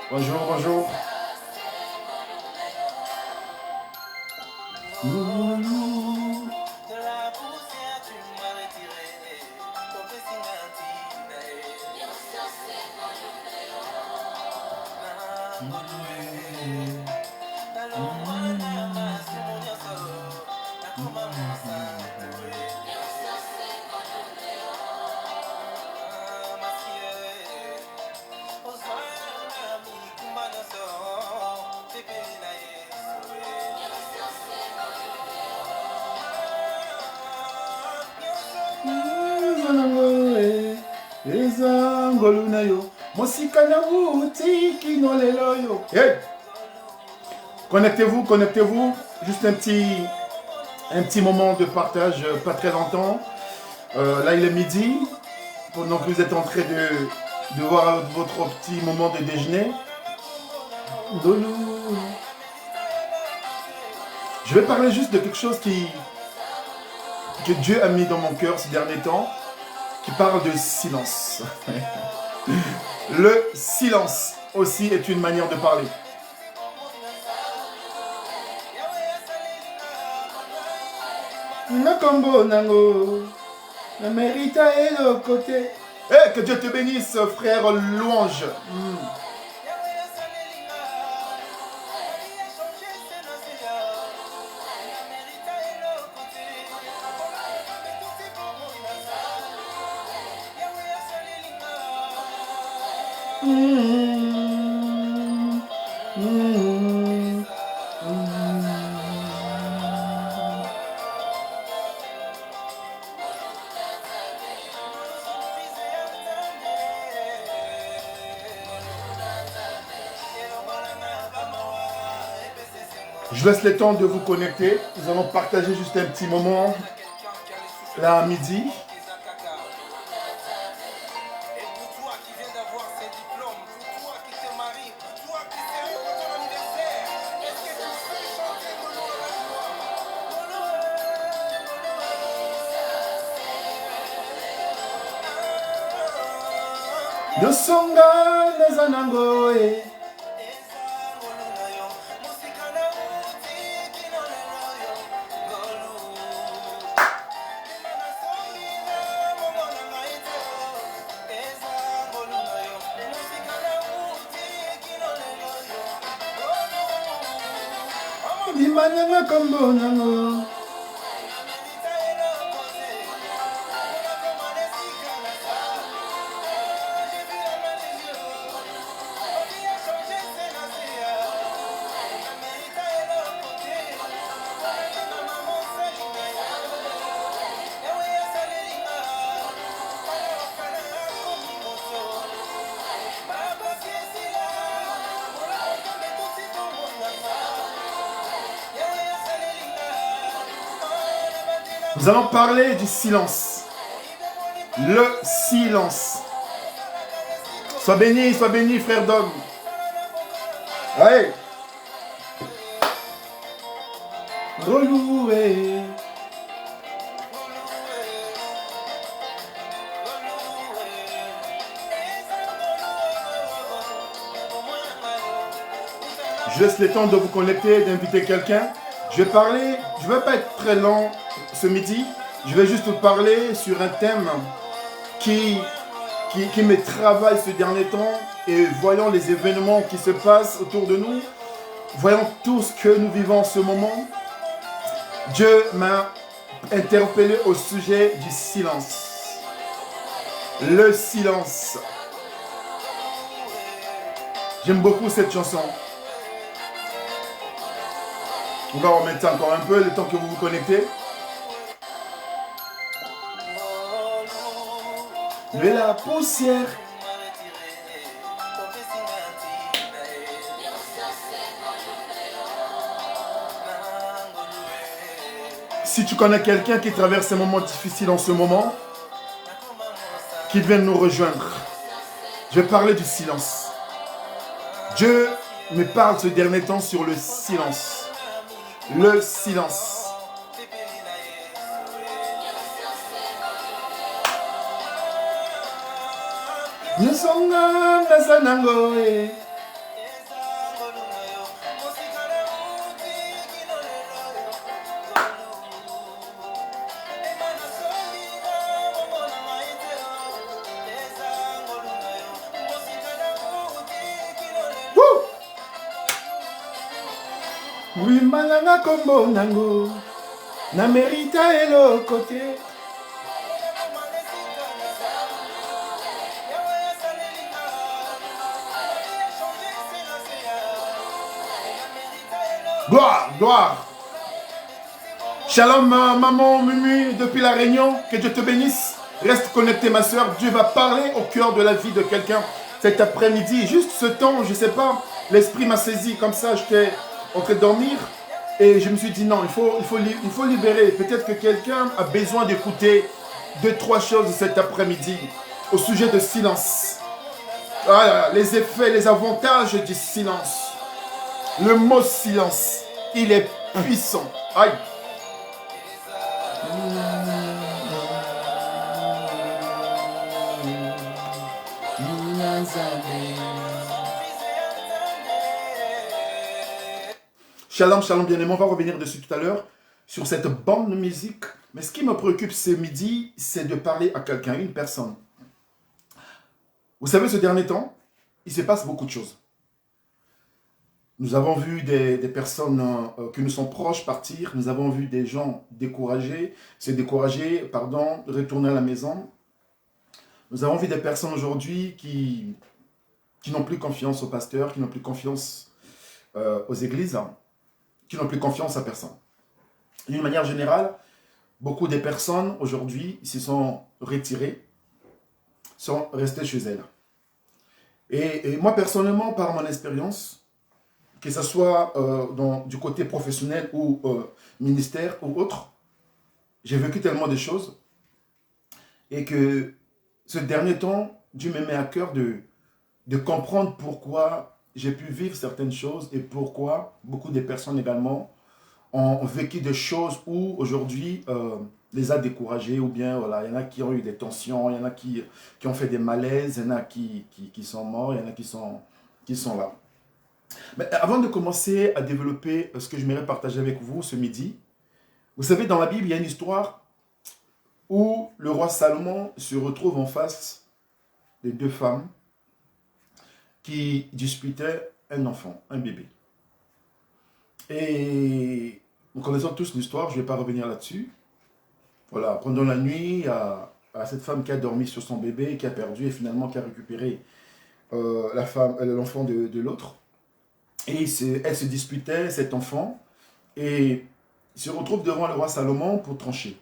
Bonjour, bonjour. Hey! Connectez-vous, connectez-vous. Juste un petit moment de partage, pas très longtemps. Là, il est midi. Pendant que vous êtes en train de voir votre petit moment de déjeuner. Je vais parler juste de quelque chose que Dieu a mis dans mon cœur ces derniers temps, qui parle de silence. Le silence aussi est une manière de parler. Nakombo nango, la mérita est le côté. Eh, que Dieu te bénisse, frère Louange. Je laisse le temps de vous connecter. Nous allons partager juste un petit moment là à midi. Nosonga nazanango Dimanyanga kombo nango. Nous allons parler du silence. Le silence. Sois béni, frère d'homme. Allez. Reloué. Je laisse le temps de vous connecter, d'inviter quelqu'un. Je vais parler, je ne vais pas être très long ce midi. Je vais juste vous parler sur un thème qui me travaille ce dernier temps. Et voyant les événements qui se passent autour de nous, voyant tout ce que nous vivons en ce moment, Dieu m'a interpellé au sujet du silence. Le silence. J'aime beaucoup cette chanson. On va remettre encore un peu le temps que vous vous connectez. Mais la poussière. Si tu connais quelqu'un qui traverse un moment difficile en ce moment, qu'il vienne nous rejoindre. Je vais parler du silence. Dieu me parle ce dernier temps sur le silence. Le silence. Oui, malanga kombo nango. Na merita elo côté. Gloire, gloire. Shalom, maman Mumu, depuis la Réunion, que Dieu te bénisse. Reste connecté, ma soeur. Dieu va parler au cœur de la vie de quelqu'un cet après-midi. Juste ce temps, je ne sais pas, l'esprit m'a saisi comme ça, j'étais en train de dormir. Et je me suis dit non, il faut libérer. Peut-être que quelqu'un a besoin d'écouter 2-3 choses cet après-midi au sujet de silence. Voilà, les effets, les avantages du silence. Le mot silence, il est puissant. Aïe. Shalom, shalom bien-aimé, on va revenir dessus tout à l'heure sur cette bande de musique. Mais ce qui me préoccupe ce midi, c'est de parler à quelqu'un, une personne. Vous savez, ce dernier temps, il se passe beaucoup de choses. Nous avons vu des personnes qui nous sont proches partir. Nous avons vu des gens se décourager, retourner à la maison. Nous avons vu des personnes aujourd'hui qui n'ont plus confiance aux pasteurs, qui n'ont plus confiance aux églises, qui n'ont plus confiance à personne. D'une manière générale, beaucoup de personnes aujourd'hui se sont retirées, sont restées chez elles. Et moi personnellement, par mon expérience, que ce soit du côté professionnel ou ministère ou autre, j'ai vécu tellement de choses et que ce dernier temps, Dieu me met à cœur de comprendre pourquoi j'ai pu vivre certaines choses et pourquoi beaucoup de personnes également ont vécu des choses où aujourd'hui les a découragés ou bien voilà, il y en a qui ont eu des tensions, il y en a qui ont fait des malaises, il y en a qui sont morts, il y en a qui sont là. Mais avant de commencer à développer ce que je m'aimerais partager avec vous ce midi, vous savez, dans la Bible, il y a une histoire où le roi Salomon se retrouve en face de deux femmes qui disputaient un enfant, un bébé. Et nous connaissons tous l'histoire, je ne vais pas revenir là-dessus. Voilà, pendant la nuit, il y a cette femme qui a dormi sur son bébé, qui a perdu et finalement qui a récupéré l'enfant de l'autre. Et elle se disputait, cet enfant, et il se retrouve devant le roi Salomon pour trancher.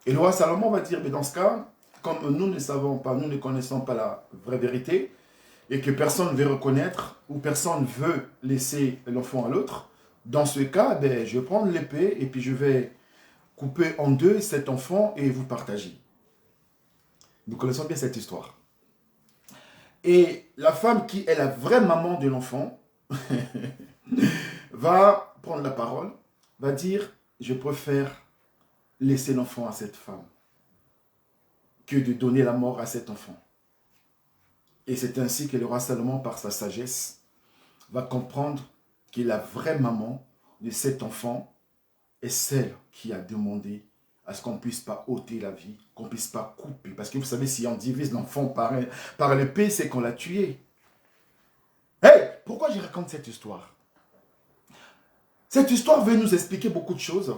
Et le roi Salomon va dire, mais dans ce cas, comme nous ne savons pas, nous ne connaissons pas la vraie vérité, et que personne ne veut reconnaître, ou personne ne veut laisser l'enfant à l'autre, dans ce cas, je vais prendre l'épée, et puis je vais couper en deux cet enfant et vous partager. Nous connaissons bien cette histoire. Et la femme qui est la vraie maman de l'enfant, va prendre la parole, va dire, je préfère laisser l'enfant à cette femme que de donner la mort à cet enfant. Et c'est ainsi que le roi Salomon, par sa sagesse, va comprendre que la vraie maman de cet enfant est celle qui a demandé à ce qu'on ne puisse pas ôter la vie, qu'on ne puisse pas couper. Parce que vous savez, si on divise l'enfant par l'épée, c'est qu'on l'a tué. Hey, pourquoi je raconte cette histoire? Cette histoire veut nous expliquer beaucoup de choses.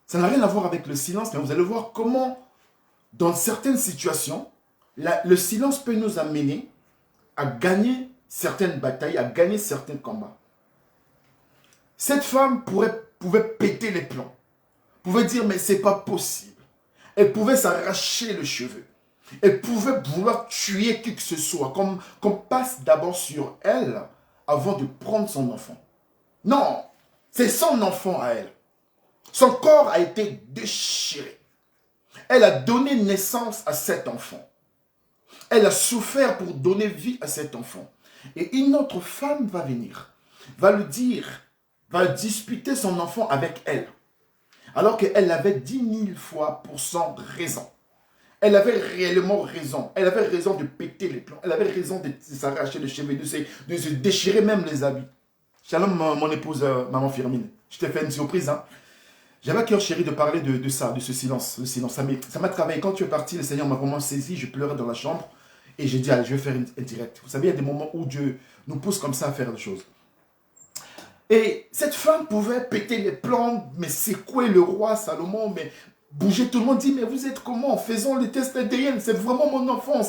Ça n'a rien à voir avec le silence, mais vous allez voir comment, dans certaines situations, le silence peut nous amener à gagner certaines batailles, à gagner certains combats. Cette femme pouvait péter les plombs, pouvait dire mais c'est pas possible. Elle pouvait s'arracher les cheveux. Elle pouvait vouloir tuer qui que ce soit, qu'on passe d'abord sur elle avant de prendre son enfant. Non, c'est son enfant à elle. Son corps a été déchiré. Elle a donné naissance à cet enfant. Elle a souffert pour donner vie à cet enfant. Et une autre femme va venir, va lui dire, va disputer son enfant avec elle. Alors qu'elle avait 10 000 fois pour cent raison. Elle avait réellement raison. Elle avait raison de péter les plombs. Elle avait raison de s'arracher les cheveux, de se déchirer même les habits. Shalom, mon épouse, maman Firmine. Je t'ai fait une surprise. Hein? J'avais à cœur, chérie, de parler de ça, de ce silence. Le silence, ça m'a travaillé. Quand tu es parti, le Seigneur m'a vraiment saisi. Je pleurais dans la chambre. Et j'ai dit, allez, je vais faire un direct. Vous savez, il y a des moments où Dieu nous pousse comme ça à faire des choses. Et cette femme pouvait péter les plans, mais secouer le roi Salomon, mais bouger tout le monde, dit, mais vous êtes comment? Faisons le test ADN, c'est vraiment mon enfant.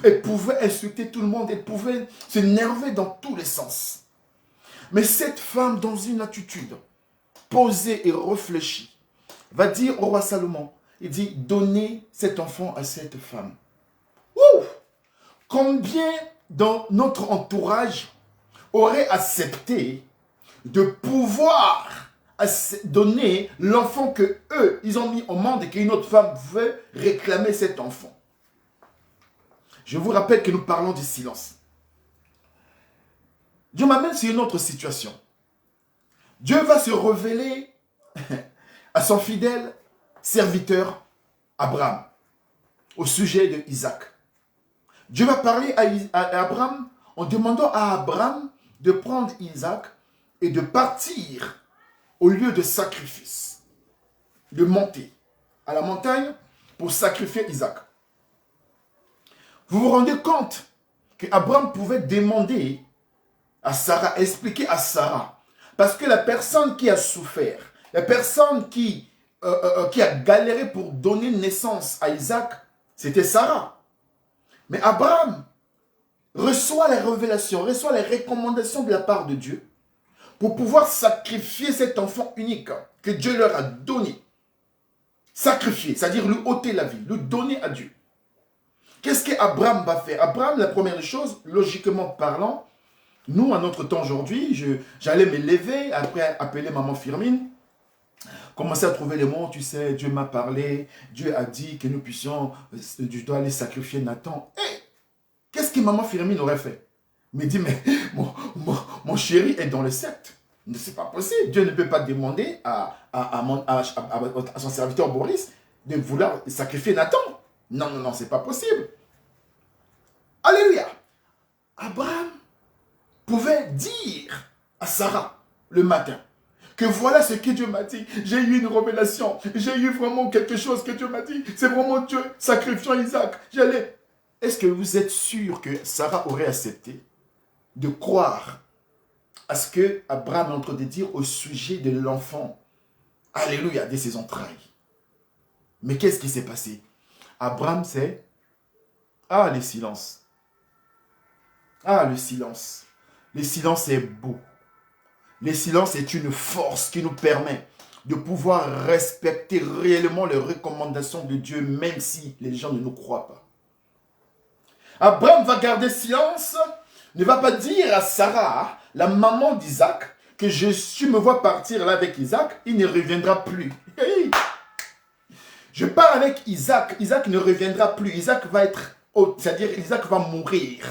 Elle pouvait insulter tout le monde, elle pouvait s'énerver dans tous les sens. Mais cette femme, dans une attitude posée et réfléchie, va dire au roi Salomon, il dit, donnez cet enfant à cette femme. Ouh! Combien dans notre entourage aurait accepté de pouvoir donner l'enfant que eux, ils ont mis au monde et qu'une autre femme veut réclamer cet enfant. Je vous rappelle que nous parlons du silence. Dieu m'amène sur une autre situation. Dieu va se révéler à son fidèle serviteur Abraham au sujet de Isaac. Dieu va parler à Abraham en demandant à Abraham de prendre Isaac et de partir au lieu de sacrifice, de monter à la montagne pour sacrifier Isaac. Vous vous rendez compte qu'Abraham pouvait demander à Sarah, expliquer à Sarah, parce que la personne qui a souffert, la personne qui a galéré pour donner naissance à Isaac, c'était Sarah. Mais Abraham reçoit la révélation, reçoit les recommandations de la part de Dieu pour pouvoir sacrifier cet enfant unique que Dieu leur a donné. Sacrifier, c'est-à-dire lui ôter la vie, lui donner à Dieu. Qu'est-ce qu'Abraham va faire? Abraham, la première chose, logiquement parlant, nous, à notre temps aujourd'hui, j'allais me lever, après appeler maman Firmine, commencer à trouver les mots, tu sais, Dieu m'a parlé, Dieu a dit que nous puissions, je dois aller sacrifier Nathan. Hey, qu'est-ce que maman Firmine aurait fait? Il me dit, mais mon chéri est dans le secte. C'est pas possible. Dieu ne peut pas demander à son serviteur Boris de vouloir sacrifier Nathan. Non, non, non, c'est pas possible. Alléluia. Abraham pouvait dire à Sarah le matin que voilà ce que Dieu m'a dit. J'ai eu une révélation. J'ai eu vraiment quelque chose que Dieu m'a dit. C'est vraiment Dieu sacrifiant Isaac. J'allais. Est-ce que vous êtes sûr que Sarah aurait accepté de croire à ce que Abraham est en train de dire au sujet de l'enfant? Alléluia, de ses entrailles. Mais qu'est-ce qui s'est passé? Abraham, c'est... Ah, le silence. Ah, le silence. Le silence est beau. Le silence est une force qui nous permet de pouvoir respecter réellement les recommandations de Dieu, même si les gens ne nous croient pas. Abraham va garder silence, ne va pas dire à Sarah, la maman d'Isaac, que je me vois partir là avec Isaac, il ne reviendra plus. Hey. Je pars avec Isaac, Isaac ne reviendra plus, Isaac va être, c'est-à-dire Isaac va mourir.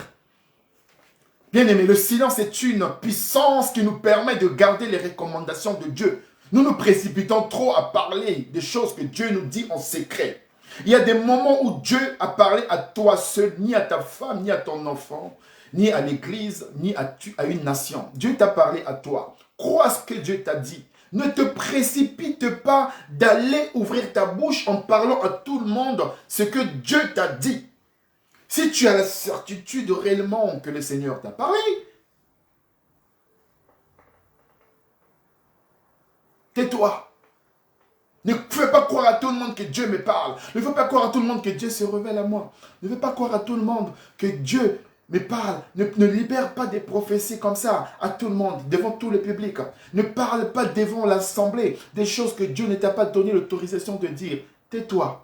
Bien aimé, le silence est une puissance qui nous permet de garder les recommandations de Dieu. Nous nous précipitons trop à parler des choses que Dieu nous dit en secret. Il y a des moments où Dieu a parlé à toi seul, ni à ta femme, ni à ton enfant, ni à l'église, ni à une nation. Dieu t'a parlé à toi. Crois ce que Dieu t'a dit. Ne te précipite pas d'aller ouvrir ta bouche en parlant à tout le monde ce que Dieu t'a dit. Si tu as la certitude réellement que le Seigneur t'a parlé, tais-toi. Ne fais pas croire à tout le monde que Dieu me parle. Ne fais pas croire à tout le monde que Dieu se révèle à moi. Ne fais pas croire à tout le monde que Dieu me parle. Ne libère pas des prophéties comme ça à tout le monde, devant tout le public. Ne parle pas devant l'assemblée des choses que Dieu ne t'a pas donné l'autorisation de dire. Tais-toi.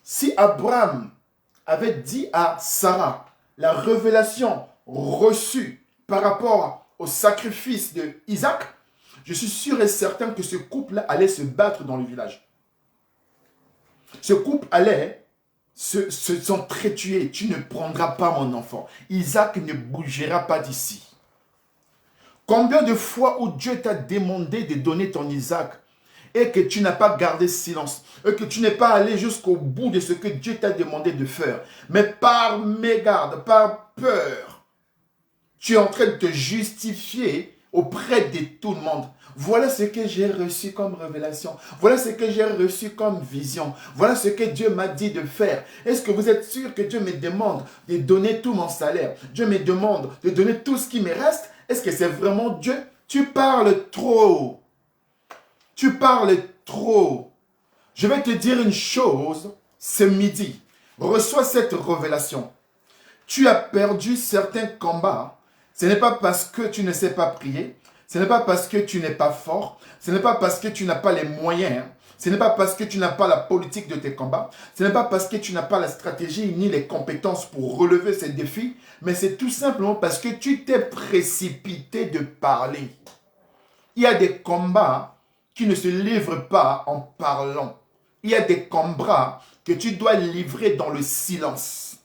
Si Abraham avait dit à Sarah la révélation reçue par rapport au sacrifice de Isaac, je suis sûr et certain que ce couple-là allait se battre dans le village. Ce couple allait s'entretuer. Tu ne prendras pas mon enfant. Isaac ne bougera pas d'ici. Combien de fois où Dieu t'a demandé de donner ton Isaac et que tu n'as pas gardé silence, et que tu n'es pas allé jusqu'au bout de ce que Dieu t'a demandé de faire, mais par mégarde, par peur, tu es en train de te justifier auprès de tout le monde. Voilà ce que j'ai reçu comme révélation. Voilà ce que j'ai reçu comme vision. Voilà ce que Dieu m'a dit de faire. Est-ce que vous êtes sûr que Dieu me demande de donner tout mon salaire? Dieu me demande de donner tout ce qui me reste? est-ce que c'est vraiment Dieu? Tu parles trop. Tu parles trop. Je vais te dire une chose ce midi. Reçois cette révélation. Tu as perdu certains combats. Ce n'est pas parce que tu ne sais pas prier. Ce n'est pas parce que tu n'es pas fort. Ce n'est pas parce que tu n'as pas les moyens. Ce n'est pas parce que tu n'as pas la politique de tes combats. Ce n'est pas parce que tu n'as pas la stratégie ni les compétences pour relever ces défis. Mais c'est tout simplement parce que tu t'es précipité de parler. Il y a des combats qui ne se livrent pas en parlant. Il y a des combats que tu dois livrer dans le silence.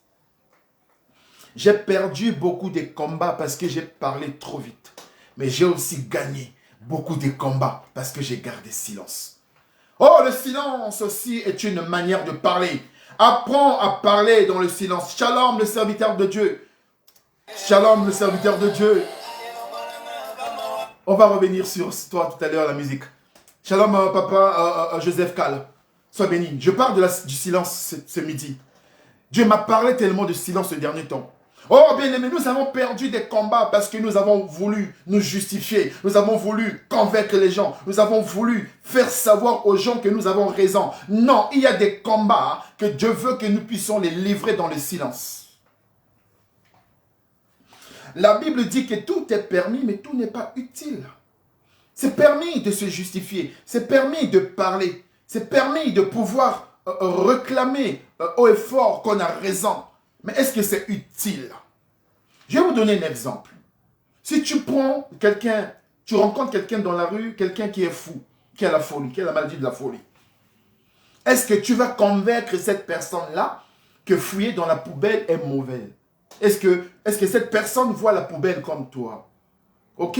J'ai perdu beaucoup de combats parce que j'ai parlé trop vite. Mais j'ai aussi gagné beaucoup de combats parce que j'ai gardé silence. Oh, le silence aussi est une manière de parler. Apprends à parler dans le silence. Shalom, le serviteur de Dieu. Shalom, le serviteur de Dieu. On va revenir sur toi tout à l'heure, la musique. Shalom, papa Joseph Kal. Sois béni. Je parle du silence ce midi. Dieu m'a parlé tellement de silence ce dernier temps. Oh, bien-aimés, nous avons perdu des combats parce que nous avons voulu nous justifier. Nous avons voulu convaincre les gens. Nous avons voulu faire savoir aux gens que nous avons raison. Non, il y a des combats que Dieu veut que nous puissions les livrer dans le silence. La Bible dit que tout est permis, mais tout n'est pas utile. C'est permis de se justifier. C'est permis de parler. C'est permis de pouvoir réclamer haut et fort qu'on a raison. Mais est-ce que c'est utile? Je vais vous donner un exemple. Si tu prends quelqu'un, tu rencontres quelqu'un dans la rue, quelqu'un qui est fou, qui a la folie, qui a la maladie de la folie. Est-ce que tu vas convaincre cette personne-là que fouiller dans la poubelle est mauvais? Est-ce que cette personne voit la poubelle comme toi? Ok?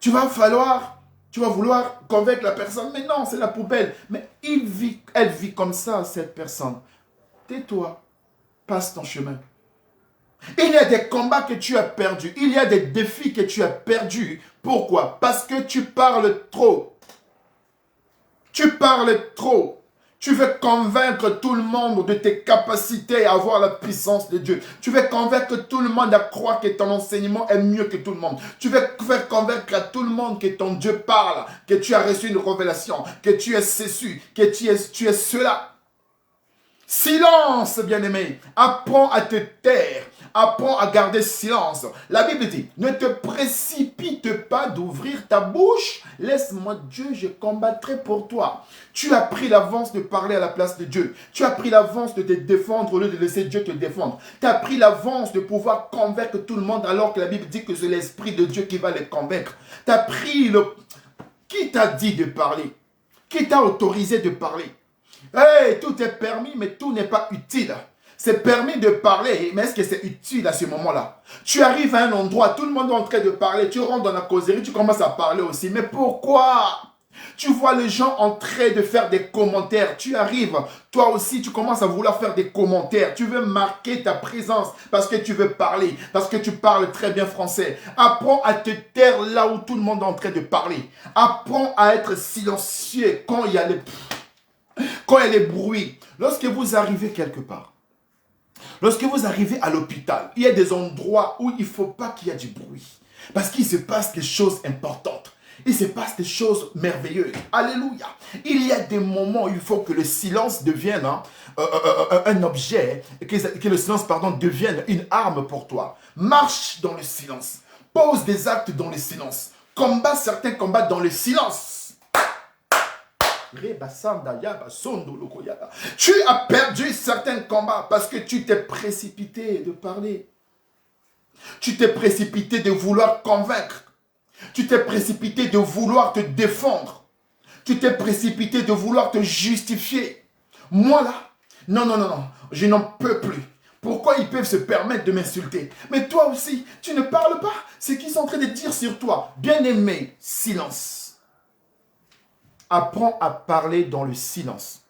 Tu vas vouloir convaincre la personne, mais non, c'est la poubelle. Mais elle vit comme ça, cette personne. Tais-toi. Passe ton chemin. Il y a des combats que tu as perdus. Il y a des défis que tu as perdus. Pourquoi? Parce que tu parles trop. Tu parles trop. Tu veux convaincre tout le monde de tes capacités à avoir la puissance de Dieu. Tu veux convaincre tout le monde à croire que ton enseignement est mieux que tout le monde. Tu veux faire convaincre à tout le monde que ton Dieu parle, que tu as reçu une révélation, que tu es ceci, que tu es cela. Silence, bien-aimé. Apprends à te taire. Apprends à garder silence. La Bible dit, ne te précipite pas d'ouvrir ta bouche. Laisse-moi Dieu, je combattrai pour toi. Tu as pris l'avance de parler à la place de Dieu. Tu as pris l'avance de te défendre au lieu de laisser Dieu te défendre. Tu as pris l'avance de pouvoir convaincre tout le monde alors que la Bible dit que c'est l'Esprit de Dieu qui va les convaincre. Tu as pris le... Qui t'a dit de parler? Qui t'a autorisé de parler? Hey, tout est permis, mais tout n'est pas utile. C'est permis de parler, mais est-ce que c'est utile à ce moment-là? Tu arrives à un endroit, tout le monde est en train de parler, tu rentres dans la causerie, tu commences à parler aussi. Mais pourquoi? Tu vois les gens en train de faire des commentaires. Tu arrives, toi aussi, tu commences à vouloir faire des commentaires. Tu veux marquer ta présence parce que tu veux parler, parce que tu parles très bien français. Apprends à te taire là où tout le monde est en train de parler. Apprends à être silencieux quand il y a les bruits. Lorsque vous arrivez quelque part, lorsque vous arrivez à l'hôpital, il y a des endroits où il ne faut pas qu'il y ait du bruit. Parce qu'il se passe des choses importantes. Il se passe des choses merveilleuses. Alléluia. Il y a des moments où il faut que le silence devienne un objet, que le silence, devienne une arme pour toi. Marche dans le silence. Pose des actes dans le silence. Combat certains combats dans le silence. Tu as perdu certains combats parce que tu t'es précipité de parler. Tu t'es précipité de vouloir convaincre. Tu t'es précipité de vouloir te défendre. Tu t'es précipité de vouloir te justifier. Moi là, non, je n'en peux plus. Pourquoi ils peuvent se permettre de m'insulter? Mais toi aussi, tu ne parles pas. C'est ce qu'ils sont en train de dire sur toi. Bien-aimé, silence. Apprends à parler dans le silence.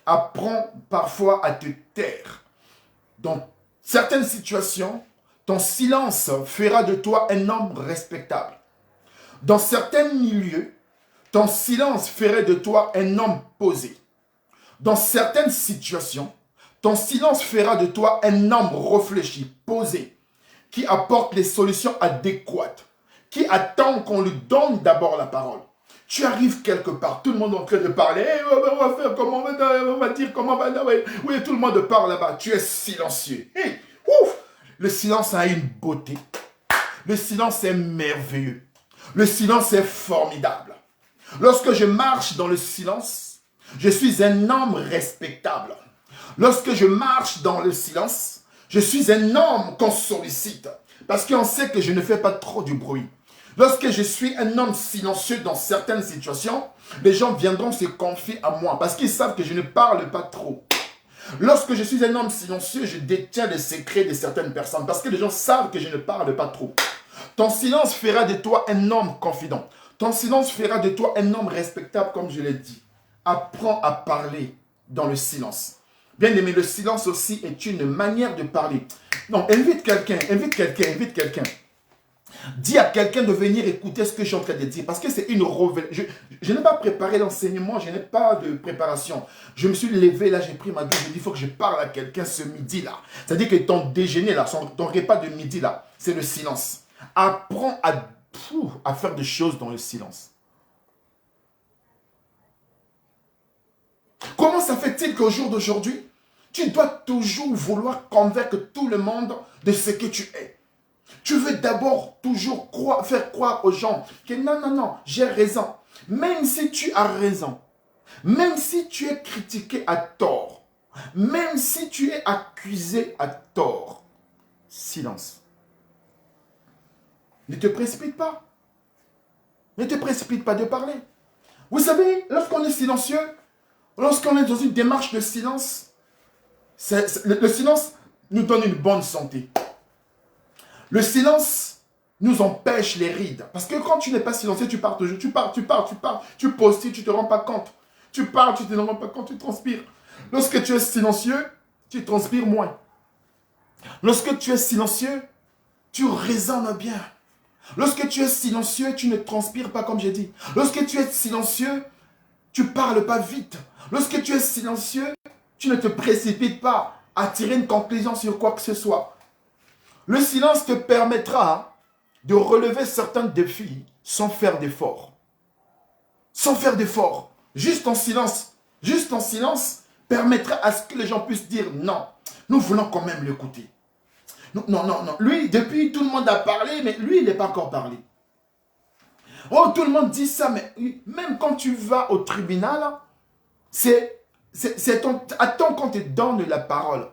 Apprends parfois à te taire. Dans certaines situations, ton silence fera de toi un homme respectable. Dans certains milieux, ton silence ferait de toi un homme posé. Dans certaines situations, ton silence fera de toi un homme réfléchi, posé, qui apporte les solutions adéquates. qui attend qu'on lui donne d'abord la parole. Tu arrives quelque part, tout le monde est en train de parler. Hey, on va faire comment, on va dire comment, oui, tout le monde parle là-bas. Tu es silencieux. Hey, ouf, le silence a une beauté. Le silence est merveilleux. Le silence est formidable. Lorsque je marche dans le silence, je suis un homme respectable. Lorsque je marche dans le silence, je suis un homme qu'on sollicite. Parce qu'on sait que je ne fais pas trop du bruit. Lorsque je suis un homme silencieux dans certaines situations, les gens viendront se confier à moi parce qu'ils savent que je ne parle pas trop. Lorsque je suis un homme silencieux, je détiens les secrets de certaines personnes parce que les gens savent que je ne parle pas trop. Ton silence fera de toi un homme confident. Ton silence fera de toi un homme respectable, comme je l'ai dit. Apprends à parler dans le silence. Bien aimé, le silence aussi est une manière de parler. Non, invite quelqu'un. Dis à quelqu'un de venir écouter ce que je suis en train de dire. Parce que c'est une révélation. Je n'ai pas préparé l'enseignement, je n'ai pas de préparation. Je me suis levé là, j'ai pris ma douche, j'ai dit, il faut que je parle à quelqu'un ce midi-là. C'est-à-dire que ton déjeuner là, ton repas de midi là, c'est le silence. Apprends à faire des choses dans le silence. Comment ça fait-il qu'au jour d'aujourd'hui, tu dois toujours vouloir convaincre tout le monde de ce que tu es? Tu veux d'abord toujours faire croire aux gens que non, j'ai raison. Même si tu as raison, même si tu es critiqué à tort, même si tu es accusé à tort, silence. Ne te précipite pas. Ne te précipite pas de parler. Vous savez, lorsqu'on est silencieux, lorsqu'on est dans une démarche de silence, le silence nous donne une bonne santé. Le silence nous empêche les rides. Parce que quand tu n'es pas silencieux, tu pars toujours. Tu postes, tu ne te rends pas compte. Tu parles, tu ne te rends pas compte, tu transpires. Lorsque tu es silencieux, tu transpires moins. Lorsque tu es silencieux, tu raisonnes bien. Lorsque tu es silencieux, tu ne transpires pas comme j'ai dit. Lorsque tu es silencieux, tu ne parles pas vite. Lorsque tu es silencieux, tu ne te précipites pas à tirer une conclusion sur quoi que ce soit. Le silence te permettra de relever certains défis sans faire d'effort. Sans faire d'effort. Juste en silence permettra à ce que les gens puissent dire non. Nous voulons quand même l'écouter. Non. Lui, depuis, tout le monde a parlé, mais lui, il n'est pas encore parlé. Oh, tout le monde dit ça, mais même quand tu vas au tribunal, attends qu'on te donne la parole.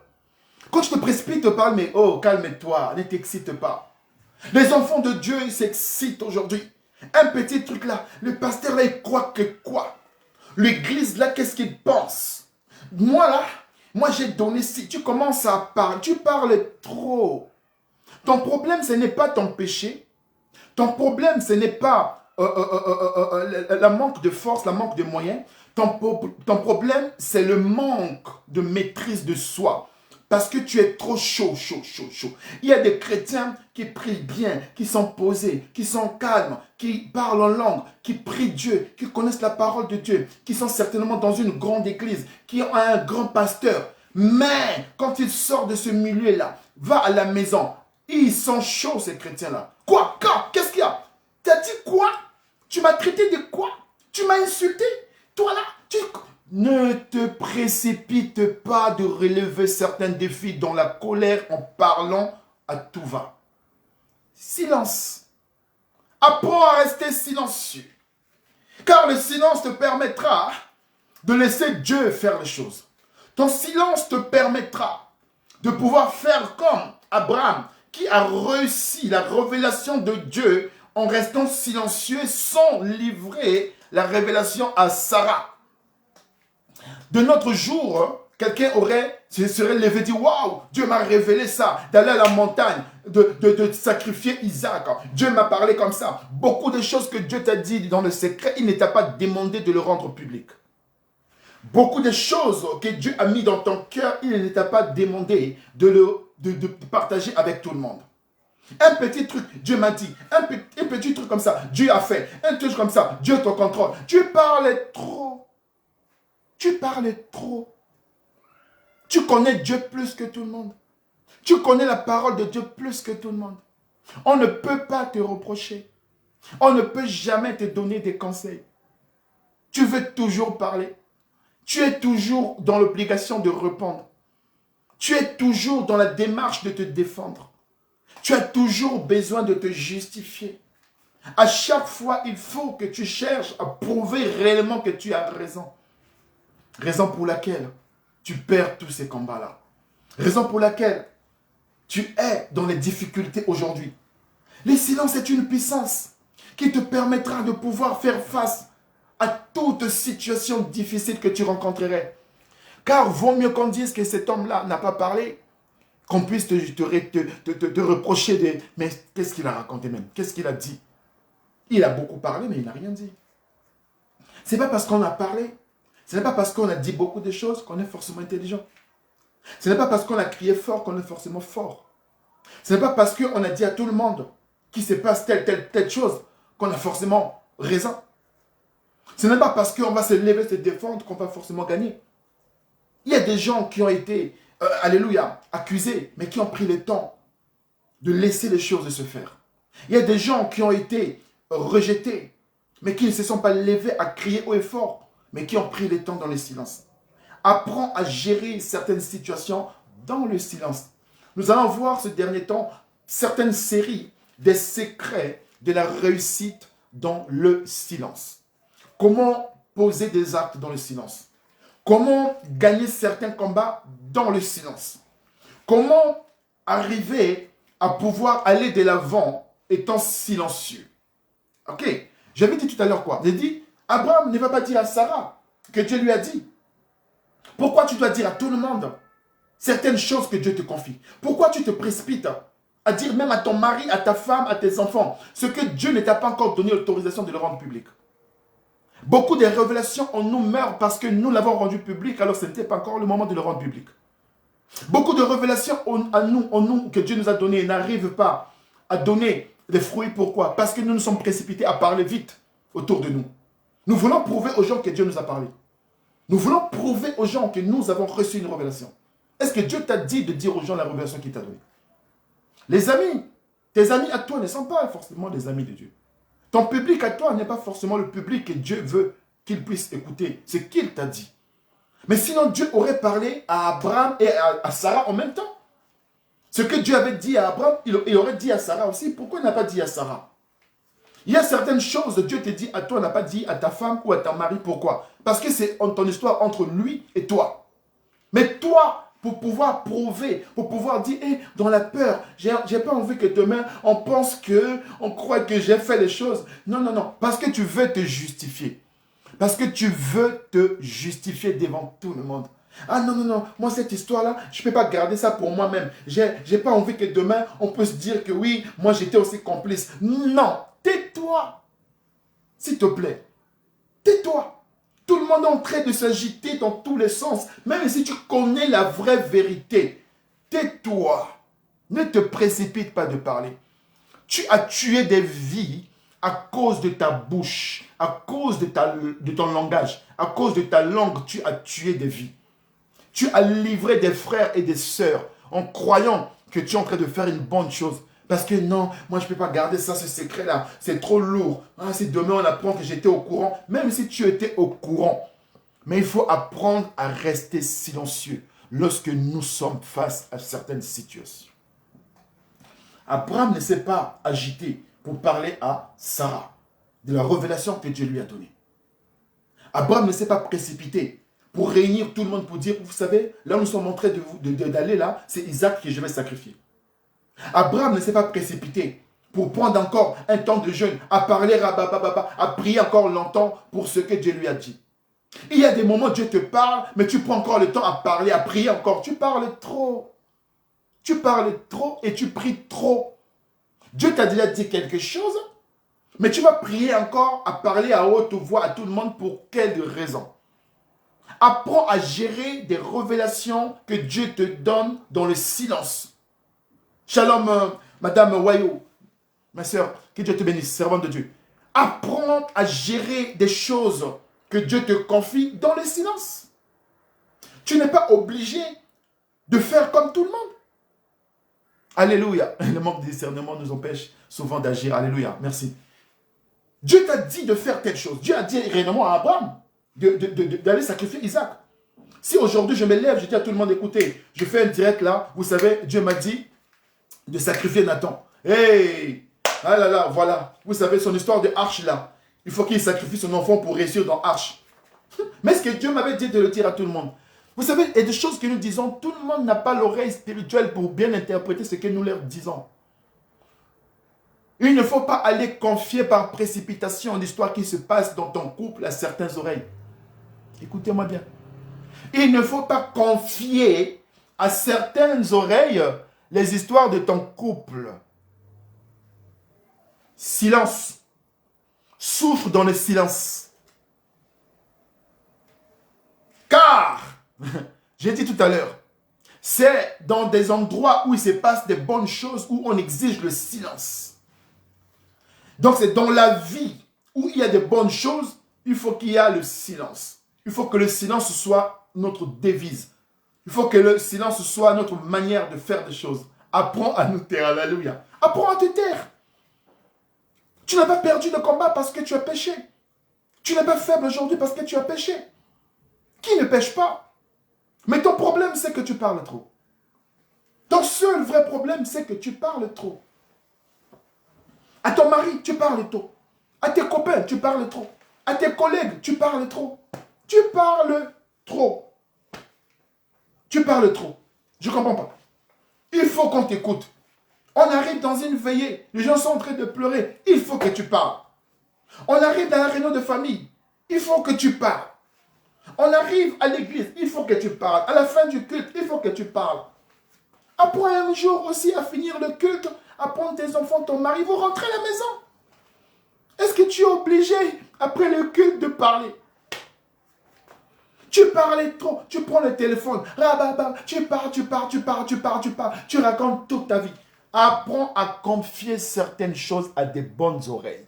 Quand tu te précipites, te parle, mais oh, calme-toi, ne t'excite pas. Les enfants de Dieu, ils s'excitent aujourd'hui. Un petit truc là, le pasteur là, il croit que quoi? L'église là, qu'est-ce qu'il pense? Moi j'ai donné, si tu commences à parler, tu parles trop. Ton problème, ce n'est pas ton péché. Ton problème, ce n'est pas la manque de force, la manque de moyens. Ton problème, c'est le manque de maîtrise de soi. Parce que tu es trop chaud. Il y a des chrétiens qui prient bien, qui sont posés, qui sont calmes, qui parlent en langue, qui prient Dieu, qui connaissent la parole de Dieu, qui sont certainement dans une grande église, qui ont un grand pasteur. Mais quand ils sortent de ce milieu-là, va à la maison, ils sont chauds ces chrétiens-là. Quoi? Qu'est-ce qu'il y a? T'as dit quoi? Tu m'as traité de quoi? Tu m'as insulté? Toi là, Ne te précipite pas de relever certains défis dans la colère en parlant à tout va. Silence. Apprends à rester silencieux. Car le silence te permettra de laisser Dieu faire les choses. Ton silence te permettra de pouvoir faire comme Abraham qui a réussi la révélation de Dieu en restant silencieux sans livrer la révélation à Sarah. De notre jour, quelqu'un se serait levé et dit, waouh, Dieu m'a révélé ça, d'aller à la montagne, de sacrifier Isaac. Dieu m'a parlé comme ça. Beaucoup de choses que Dieu t'a dit dans le secret, il ne t'a pas demandé de le rendre public. Beaucoup de choses que Dieu a mis dans ton cœur, il ne t'a pas demandé de partager avec tout le monde. Un petit truc, Dieu m'a dit. Un petit truc comme ça, Dieu a fait. Un truc comme ça, Dieu te contrôle. Tu parles trop. Tu parles trop. Tu connais Dieu plus que tout le monde. Tu connais la parole de Dieu plus que tout le monde. On ne peut pas te reprocher. On ne peut jamais te donner des conseils. Tu veux toujours parler. Tu es toujours dans l'obligation de répondre. Tu es toujours dans la démarche de te défendre. Tu as toujours besoin de te justifier. À chaque fois, il faut que tu cherches à prouver réellement que tu as raison. Raison pour laquelle tu perds tous ces combats-là. Raison pour laquelle tu es dans les difficultés aujourd'hui. Le silence est une puissance qui te permettra de pouvoir faire face à toute situation difficile que tu rencontrerais. Car vaut mieux qu'on dise que cet homme-là n'a pas parlé, qu'on puisse te reprocher de... Mais qu'est-ce qu'il a raconté même? Qu'est-ce qu'il a dit? Il a beaucoup parlé, mais il n'a rien dit. Ce n'est pas parce qu'on a parlé, ce n'est pas parce qu'on a dit beaucoup de choses qu'on est forcément intelligent. Ce n'est pas parce qu'on a crié fort qu'on est forcément fort. Ce n'est pas parce qu'on a dit à tout le monde qu'il se passe telle chose qu'on a forcément raison. Ce n'est pas parce qu'on va se lever, se défendre qu'on va forcément gagner. Il y a des gens qui ont été, alléluia, accusés, mais qui ont pris le temps de laisser les choses se faire. Il y a des gens qui ont été rejetés, mais qui ne se sont pas levés à crier haut et fort, mais qui ont pris le temps dans le silence. Apprends à gérer certaines situations dans le silence. Nous allons voir ce dernier temps certaines séries des secrets de la réussite dans le silence. Comment poser des actes dans le silence? Comment gagner certains combats dans le silence? Comment arriver à pouvoir aller de l'avant étant silencieux? Ok, j'avais dit tout à l'heure quoi? J'ai dit, Abraham ne va pas dire à Sarah que Dieu lui a dit. Pourquoi tu dois dire à tout le monde certaines choses que Dieu te confie? Pourquoi tu te précipites à dire même à ton mari, à ta femme, à tes enfants, ce que Dieu ne t'a pas encore donné l'autorisation de le rendre public? Beaucoup de révélations en nous meurent parce que nous l'avons rendu public, alors ce n'était pas encore le moment de le rendre public. Beaucoup de révélations en nous que Dieu nous a données n'arrivent pas à donner des fruits. Pourquoi? Parce que nous nous sommes précipités à parler vite autour de nous. Nous voulons prouver aux gens que Dieu nous a parlé. Nous voulons prouver aux gens que nous avons reçu une révélation. Est-ce que Dieu t'a dit de dire aux gens la révélation qu'il t'a donnée? Les amis, tes amis à toi ne sont pas forcément des amis de Dieu. Ton public à toi n'est pas forcément le public que Dieu veut qu'il puisse écouter ce qu'il t'a dit. Mais sinon, Dieu aurait parlé à Abraham et à Sarah en même temps. Ce que Dieu avait dit à Abraham, il aurait dit à Sarah aussi. Pourquoi il n'a pas dit à Sarah? Il y a certaines choses que Dieu te dit à toi, n'a pas dit à ta femme ou à ton mari. Pourquoi? Parce que c'est ton histoire entre lui et toi. Mais toi, pour pouvoir prouver, pour pouvoir dire, hey, dans la peur, j'ai pas envie que demain, on croit que j'ai fait les choses. Non, non, non. Parce que tu veux te justifier. Parce que tu veux te justifier devant tout le monde. Ah non, non, non, moi cette histoire-là, je ne peux pas garder ça pour moi-même. J'ai pas envie que demain, on puisse dire que oui, moi j'étais aussi complice. Non, tais-toi. S'il te plaît, tais-toi. Tout le monde est en train de s'agiter dans tous les sens. Même si tu connais la vraie vérité, tais-toi. Ne te précipite pas de parler. Tu as tué des vies à cause de ta bouche, à cause de ton langage, à cause de ta langue, tu as tué des vies. Tu as livré des frères et des sœurs en croyant que tu es en train de faire une bonne chose. Parce que non, moi je ne peux pas garder ça, ce secret-là. C'est trop lourd. Ah, si demain on apprend que j'étais au courant, même si tu étais au courant. Mais il faut apprendre à rester silencieux lorsque nous sommes face à certaines situations. Abraham ne s'est pas agité pour parler à Sarah de la révélation que Dieu lui a donnée. Abraham ne s'est pas précipité pour réunir tout le monde pour dire, vous savez, là où nous sommes en train d'aller là, c'est Isaac que je vais sacrifier. Abraham ne s'est pas précipité pour prendre encore un temps de jeûne, à parler, à prier encore longtemps pour ce que Dieu lui a dit. Il y a des moments où Dieu te parle, mais tu prends encore le temps à parler, à prier encore. Tu parles trop. Tu parles trop et tu pries trop. Dieu t'a déjà dit quelque chose, mais tu vas prier encore, à parler à haute voix à tout le monde pour quelle raison? Apprends à gérer des révélations que Dieu te donne dans le silence. Shalom, Madame Wayo, ma soeur, que Dieu te bénisse, servante de Dieu. Apprends à gérer des choses que Dieu te confie dans le silence. Tu n'es pas obligé de faire comme tout le monde. Alléluia. Le manque de discernement nous empêche souvent d'agir. Alléluia. Merci. Dieu t'a dit de faire telle chose. Dieu a dit réellement à Abraham d'aller sacrifier Isaac. Si aujourd'hui je me lève, je dis à tout le monde, écoutez, je fais un direct là, vous savez, Dieu m'a dit de sacrifier Nathan. Hey! Ah là là, voilà. Vous savez, son histoire de Arche là. Il faut qu'il sacrifie son enfant pour réussir dans Arche. Mais est-ce que Dieu m'avait dit de le dire à tout le monde? Vous savez, il y a des choses que nous disons, tout le monde n'a pas l'oreille spirituelle pour bien interpréter ce que nous leur disons. Il ne faut pas aller confier par précipitation l'histoire qui se passe dans ton couple à certaines oreilles. Écoutez-moi bien. Il ne faut pas confier à certaines oreilles les histoires de ton couple. Silence. Souffre dans le silence. Car, j'ai dit tout à l'heure, c'est dans des endroits où il se passe des bonnes choses où on exige le silence. Donc c'est dans la vie où il y a des bonnes choses, il faut qu'il y ait le silence. Il faut que le silence soit notre devise. Il faut que le silence soit notre manière de faire des choses. Apprends à nous taire, alléluia. Apprends à te taire. Tu n'as pas perdu le combat parce que tu as péché. Tu n'es pas faible aujourd'hui parce que tu as péché. Qui ne pêche pas? Mais ton problème, c'est que tu parles trop. Ton seul vrai problème, c'est que tu parles trop. À ton mari, tu parles trop. À tes copains, tu parles trop. À tes collègues, tu parles trop. Tu parles trop. Tu parles trop. Je ne comprends pas. Il faut qu'on t'écoute. On arrive dans une veillée. Les gens sont en train de pleurer. Il faut que tu parles. On arrive dans la réunion de famille. Il faut que tu parles. On arrive à l'église. Il faut que tu parles. À la fin du culte, il faut que tu parles. Après un jour aussi à finir le culte, à prendre tes enfants, ton mari, vous rentrez à la maison. Est-ce que tu es obligé, après le culte, de parler? Tu parlais trop, tu prends le téléphone, tu parles, tu racontes toute ta vie. Apprends à confier certaines choses à des bonnes oreilles.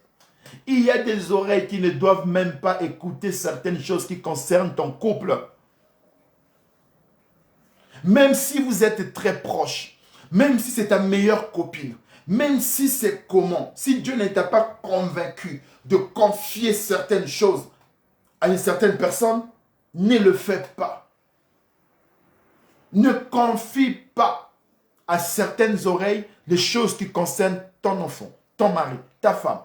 Il y a des oreilles qui ne doivent même pas écouter certaines choses qui concernent ton couple. Même si vous êtes très proches, même si c'est ta meilleure copine, même si c'est comment, si Dieu ne t'a pas convaincu de confier certaines choses à une certaine personne, ne le fais pas. Ne confie pas à certaines oreilles les choses qui concernent ton enfant, ton mari, ta femme.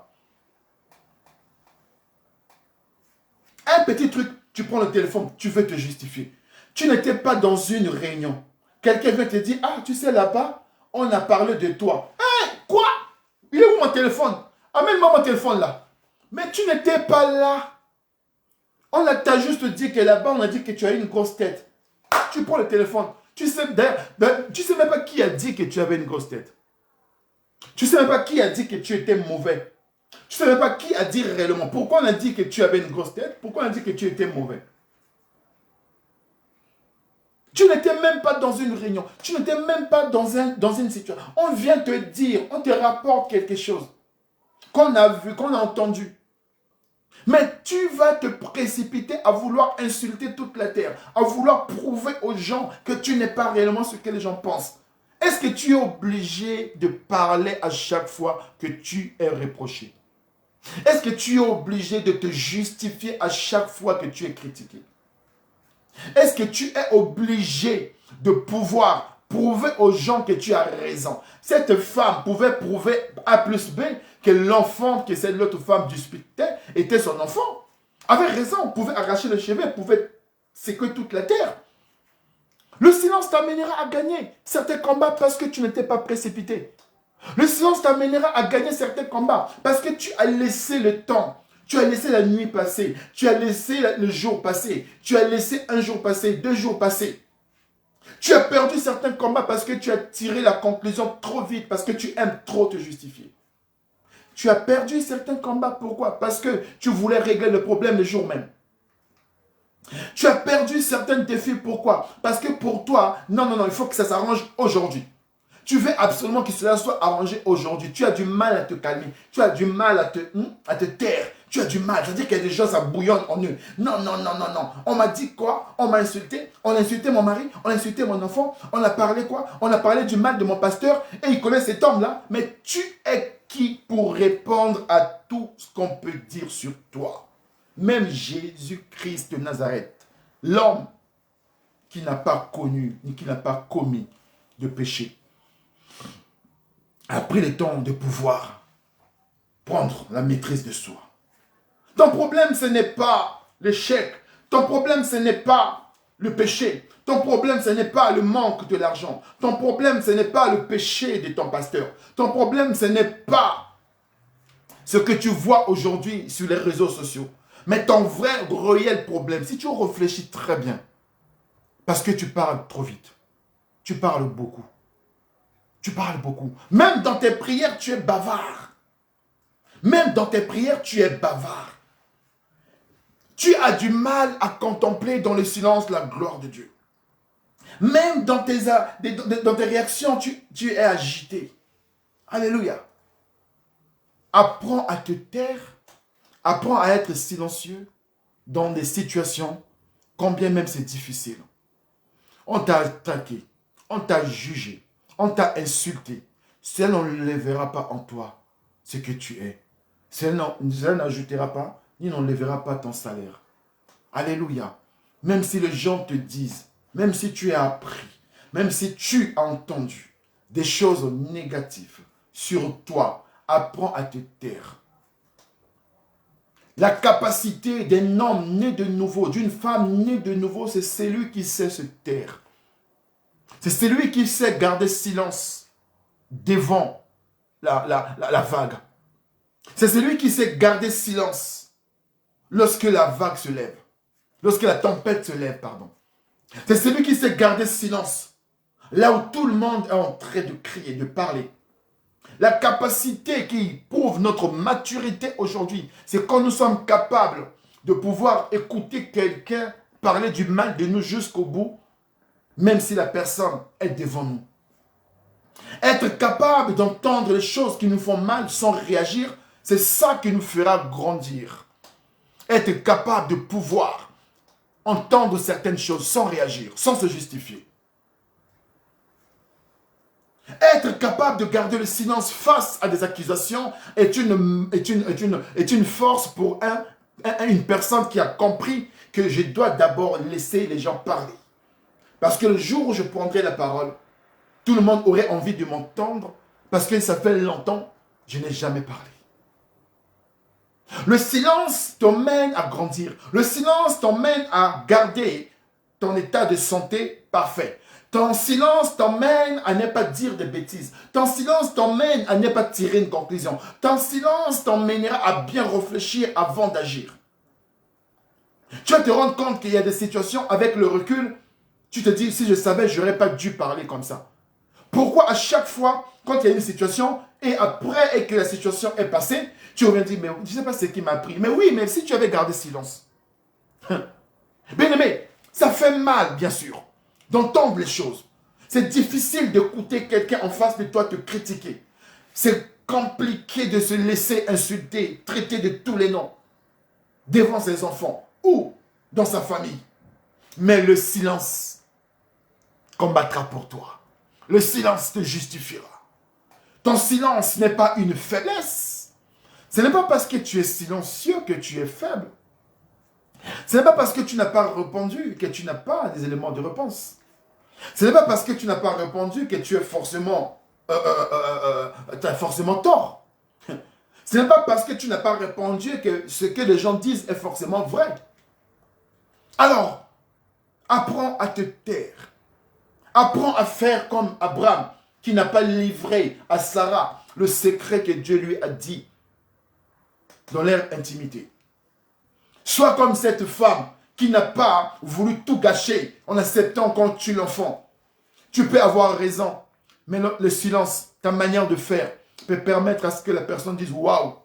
Un petit truc, tu prends le téléphone, tu veux te justifier. Tu n'étais pas dans une réunion. Quelqu'un vient te dire, ah, tu sais, là-bas, on a parlé de toi. Hein, quoi? Il est où mon téléphone? Amène-moi mon téléphone là. Mais tu n'étais pas là. On t'a juste dit que là-bas, on a dit que tu as une grosse tête. Tu prends le téléphone. Tu sais même pas qui a dit que tu avais une grosse tête. Tu sais même pas qui a dit que tu étais mauvais. Tu ne sais même pas qui a dit réellement. Pourquoi on a dit que tu avais une grosse tête? Pourquoi on a dit que tu étais mauvais? Tu n'étais même pas dans une réunion. Tu n'étais même pas dans une situation. On vient te dire, on te rapporte quelque chose qu'on a vu, qu'on a entendu. Mais tu vas te précipiter à vouloir insulter toute la terre, à vouloir prouver aux gens que tu n'es pas réellement ce que les gens pensent. Est-ce que tu es obligé de parler à chaque fois que tu es reproché? Est-ce que tu es obligé de te justifier à chaque fois que tu es critiqué? Est-ce que tu es obligé de pouvoir prouver aux gens que tu as raison? Cette femme pouvait prouver A plus B que l'enfant que cette autre femme disputait était son enfant. Avait raison, pouvait arracher les cheveux, pouvait séquer toute la terre. Le silence t'amènera à gagner certains combats parce que tu n'étais pas précipité. Le silence t'amènera à gagner certains combats parce que tu as laissé le temps. Tu as laissé la nuit passer. Tu as laissé le jour passer. Tu as laissé un jour passer, 2 jours passer. Tu as perdu certains combats parce que tu as tiré la conclusion trop vite, parce que tu aimes trop te justifier. Tu as perdu certains combats, pourquoi? Parce que tu voulais régler le problème le jour même. Tu as perdu certains défis, pourquoi? Parce que pour toi, non, il faut que ça s'arrange aujourd'hui. Tu veux absolument que cela soit arrangé aujourd'hui. Tu as du mal à te calmer. Tu as du mal à te taire. Tu as du mal. C'est-à-dire qu'il y a des gens, ça bouillonne en eux. Non. On m'a dit quoi? On m'a insulté. On a insulté mon mari. On a insulté mon enfant. On a parlé quoi? On a parlé du mal de mon pasteur. Et il connaît cet homme-là. Mais tu es qui pour répondre à tout ce qu'on peut dire sur toi? Même Jésus-Christ de Nazareth, l'homme qui n'a pas connu ni qui n'a pas commis de péché, a pris le temps de pouvoir prendre la maîtrise de soi. Ton problème, ce n'est pas l'échec. Ton problème, ce n'est pas le péché. Ton problème, ce n'est pas le manque de l'argent. Ton problème, ce n'est pas le péché de ton pasteur. Ton problème, ce n'est pas ce que tu vois aujourd'hui sur les réseaux sociaux. Mais ton vrai, réel problème, si tu réfléchis très bien, parce que tu parles trop vite, tu parles beaucoup. Tu parles beaucoup. Même dans tes prières, tu es bavard. Même dans tes prières, tu es bavard. Tu as du mal à contempler dans le silence la gloire de Dieu. Même dans tes réactions, tu es agité. Alléluia. Apprends à te taire. Apprends à être silencieux dans des situations, combien même c'est difficile. On t'a attaqué. On t'a jugé. On t'a insulté. Cela n'enlèvera pas en toi ce que tu es. Cela n'ajoutera pas, ni n'enlèvera pas ton salaire. Alléluia. Même si les gens te disent, même si tu as appris, même si tu as entendu des choses négatives sur toi, apprends à te taire. La capacité d'un homme né de nouveau, d'une femme née de nouveau, c'est celui qui sait se taire. C'est celui qui sait garder silence devant la vague. C'est celui qui sait garder silence lorsque la vague se lève. Lorsque la tempête se lève, pardon. C'est celui qui sait garder silence là où tout le monde est en train de crier, de parler. La capacité qui prouve notre maturité aujourd'hui, c'est quand nous sommes capables de pouvoir écouter quelqu'un parler du mal de nous jusqu'au bout, même si la personne est devant nous. Être capable d'entendre les choses qui nous font mal sans réagir, c'est ça qui nous fera grandir. Être capable de pouvoir entendre certaines choses sans réagir, sans se justifier. Être capable de garder le silence face à des accusations est une force pour une personne qui a compris que je dois d'abord laisser les gens parler. Parce que le jour où je prendrai la parole, tout le monde aurait envie de m'entendre parce que ça fait longtemps que je n'ai jamais parlé. Le silence t'emmène à grandir. Le silence t'emmène à garder ton état de santé parfait. Ton silence t'emmène à ne pas dire de bêtises. Ton silence t'emmène à ne pas tirer une conclusion. Ton silence t'emmènera à bien réfléchir avant d'agir. Tu vas te rendre compte qu'il y a des situations avec le recul, tu te dis, si je savais, je n'aurais pas dû parler comme ça. Pourquoi à chaque fois, quand il y a une situation, et après et que la situation est passée, tu reviens dire, mais je ne sais pas ce qui m'a pris. Mais oui, mais si tu avais gardé silence. Bien aimé, ça fait mal, bien sûr, d'entendre les choses. C'est difficile d'écouter quelqu'un en face de toi te critiquer. C'est compliqué de se laisser insulter, traiter de tous les noms, devant ses enfants ou dans sa famille. Mais le silence combattra pour toi. Le silence te justifiera. Ton silence n'est pas une faiblesse. Ce n'est pas parce que tu es silencieux que tu es faible. Ce n'est pas parce que tu n'as pas répondu que tu n'as pas des éléments de réponse. Ce n'est pas parce que tu n'as pas répondu que tu es forcément, t'as forcément tort. Ce n'est pas parce que tu n'as pas répondu que ce que les gens disent est forcément vrai. Alors, apprends à te taire. Apprends à faire comme Abraham, qui n'a pas livré à Sarah le secret que Dieu lui a dit dans leur intimité. Sois comme cette femme qui n'a pas voulu tout gâcher en acceptant qu'on tue l'enfant. Tu peux avoir raison, mais le silence, ta manière de faire, peut permettre à ce que la personne dise « Waouh !»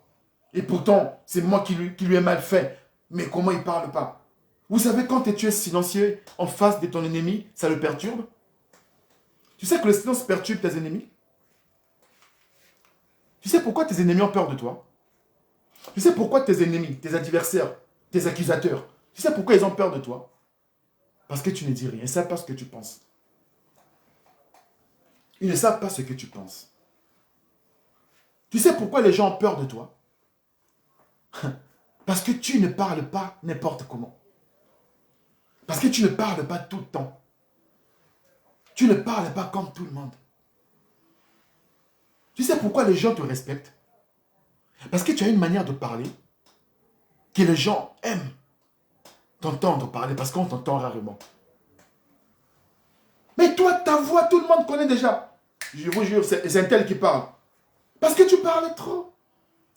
Et pourtant, c'est moi qui lui ai mal fait. Mais comment il ne parle pas? Vous savez, quand tu es silencieux en face de ton ennemi, ça le perturbe. Tu sais que le silence perturbe tes ennemis? Tu sais pourquoi tes ennemis ont peur de toi? Tu sais pourquoi tes ennemis, tes adversaires, tes accusateurs, tu sais pourquoi ils ont peur de toi? Parce que tu ne dis rien. Ils ne savent pas ce que tu penses. Ils ne savent pas ce que tu penses. Tu sais pourquoi les gens ont peur de toi? Parce que tu ne parles pas n'importe comment. Parce que tu ne parles pas tout le temps. Tu ne parles pas comme tout le monde. Tu sais pourquoi les gens te respectent? Parce que tu as une manière de parler que les gens aiment t'entendre parler parce qu'on t'entend rarement. Mais toi, ta voix, tout le monde connaît déjà. Je vous jure, c'est un tel qui parle. Parce que tu parles trop.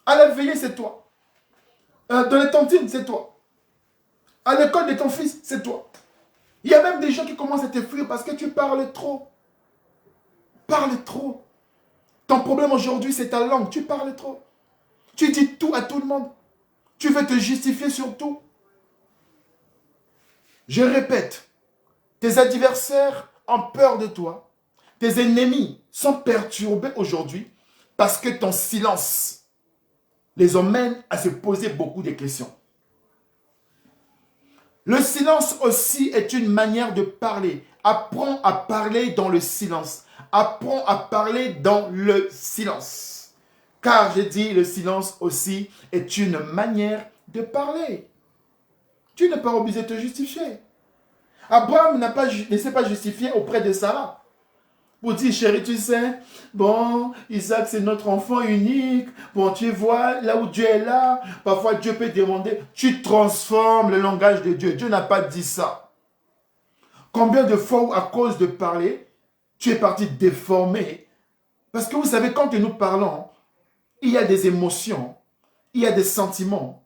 À la veillée, c'est toi. Dans les tontines, c'est toi. À l'école de ton fils, c'est toi. Il y a même des gens qui commencent à te fuir parce que tu parles trop. Parle trop. Ton problème aujourd'hui, c'est ta langue. Tu parles trop. Tu dis tout à tout le monde. Tu veux te justifier sur tout. Je répète, tes adversaires ont peur de toi. Tes ennemis sont perturbés aujourd'hui parce que ton silence les emmène à se poser beaucoup de questions. Le silence aussi est une manière de parler. Apprends à parler dans le silence. Apprends à parler dans le silence. Car j'ai dit, le silence aussi est une manière de parler. Tu n'es pas obligé de te justifier. Abraham ne s'est pas justifié auprès de Sarah. Pour dire, chérie, tu sais, bon, Isaac, c'est notre enfant unique. Bon, tu vois, là où Dieu est là, parfois Dieu peut demander, tu transformes le langage de Dieu. Dieu n'a pas dit ça. Combien de fois, à cause de parler, tu es parti déformer? Parce que vous savez, quand nous parlons, il y a des émotions, il y a des sentiments,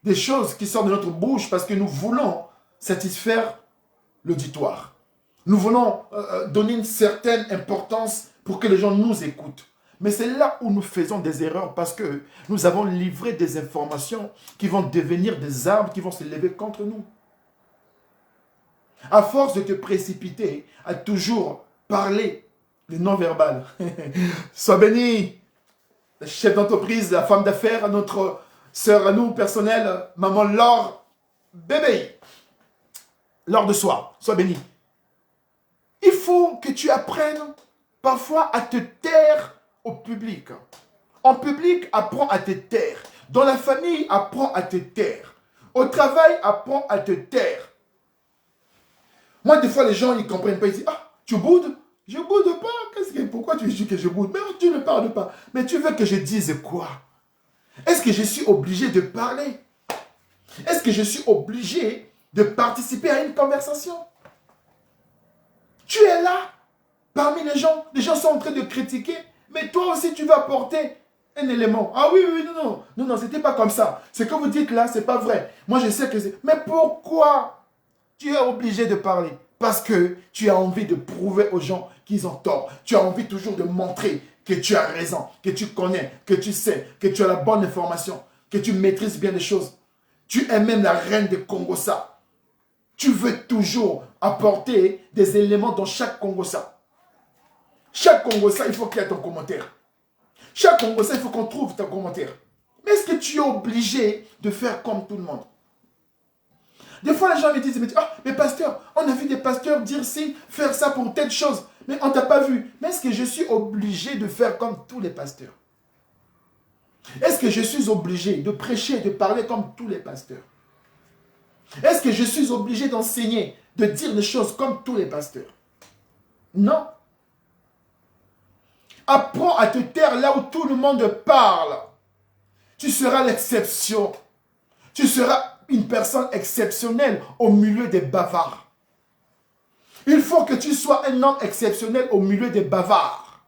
des choses qui sortent de notre bouche parce que nous voulons satisfaire l'auditoire. Nous voulons donner une certaine importance pour que les gens nous écoutent. Mais c'est là où nous faisons des erreurs parce que nous avons livré des informations qui vont devenir des arbres qui vont se lever contre nous. À force de te précipiter à toujours parler le non-verbal. Sois béni, la chef d'entreprise, la femme d'affaires, notre sœur à nous, personnelle, maman Laure, bébé. Laure de soir, sois béni. Il faut que tu apprennes parfois à te taire au public. En public, apprends à te taire. Dans la famille, apprends à te taire. Au travail, apprends à te taire. Moi, des fois, les gens, ils ne comprennent pas. Ils disent, ah, tu boudes? Je ne boude pas. Pourquoi tu dis que je boude? Mais tu ne parles pas. Mais tu veux que je dise quoi? Est-ce que je suis obligé de parler? Est-ce que je suis obligé de participer à une conversation? Tu es là, parmi les gens sont en train de critiquer, mais toi aussi tu vas apporter un élément. Ah oui, oui, non, c'était pas comme ça. Ce que vous dites là, c'est pas vrai. Moi je sais que c'est... Mais pourquoi tu es obligé de parler? Parce que tu as envie de prouver aux gens qu'ils ont tort. Tu as envie toujours de montrer que tu as raison, que tu connais, que tu sais, que tu as la bonne information, que tu maîtrises bien les choses. Tu es même la reine de Congossa. Tu veux toujours apporter des éléments dans chaque Congossa. Chaque Congossa, il faut qu'il y ait ton commentaire. Chaque Congossa, il faut qu'on trouve ton commentaire. Mais est-ce que tu es obligé de faire comme tout le monde? Des fois, les gens me disent, ah, mais pasteur, on a vu des pasteurs dire ci, faire ça pour telle chose. Mais on ne t'a pas vu. Mais est-ce que je suis obligé de faire comme tous les pasteurs? Est-ce que je suis obligé de prêcher, de parler comme tous les pasteurs? Est-ce que je suis obligé d'enseigner, de dire des choses comme tous les pasteurs? Non. Apprends à te taire là où tout le monde parle. Tu seras l'exception. Tu seras une personne exceptionnelle au milieu des bavards. Il faut que tu sois un homme exceptionnel au milieu des bavards.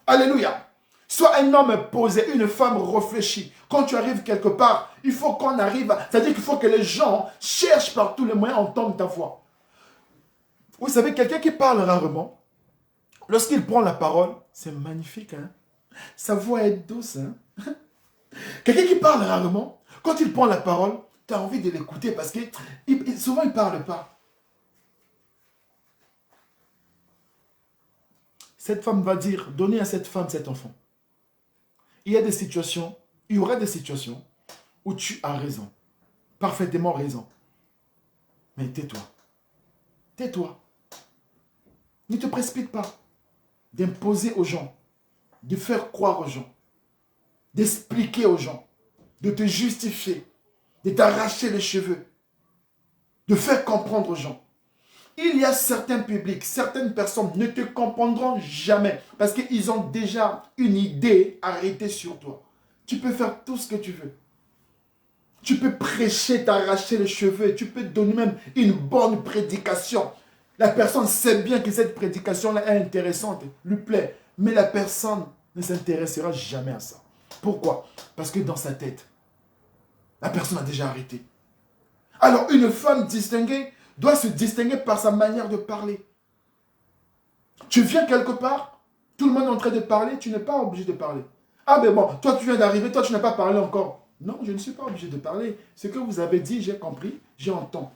Alléluia. Sois un homme posé, une femme réfléchie. Quand tu arrives quelque part, il faut qu'on arrive à... C'est-à-dire qu'il faut que les gens cherchent par tous les moyens à entendre ta voix. Vous savez, quelqu'un qui parle rarement, lorsqu'il prend la parole, c'est magnifique. Hein? Sa voix est douce. Hein? Quelqu'un qui parle rarement, quand il prend la parole, tu as envie de l'écouter parce que souvent il ne parle pas. Cette femme va dire, donnez à cette femme cet enfant. Il y a des situations, il y aura des situations où tu as raison. Parfaitement raison. Mais tais-toi. Tais-toi. Ne te précipite pas d'imposer aux gens de faire croire aux gens, d'expliquer aux gens, de te justifier, de t'arracher les cheveux, de faire comprendre aux gens. Il y a certains publics, certaines personnes ne te comprendront jamais parce qu'ils ont déjà une idée arrêtée sur toi. Tu peux faire tout ce que tu veux. Tu peux prêcher, t'arracher les cheveux, tu peux donner même une bonne prédication. La personne sait bien que cette prédication-là est intéressante, lui plaît, mais la personne ne s'intéressera jamais à ça. Pourquoi? Parce que dans sa tête, la personne a déjà arrêté. Alors, une femme distinguée doit se distinguer par sa manière de parler. Tu viens quelque part, tout le monde est en train de parler, tu n'es pas obligé de parler. Ah ben bon, toi tu viens d'arriver, toi tu n'as pas parlé encore. Non, je ne suis pas obligé de parler. Ce que vous avez dit, j'ai compris, j'entends.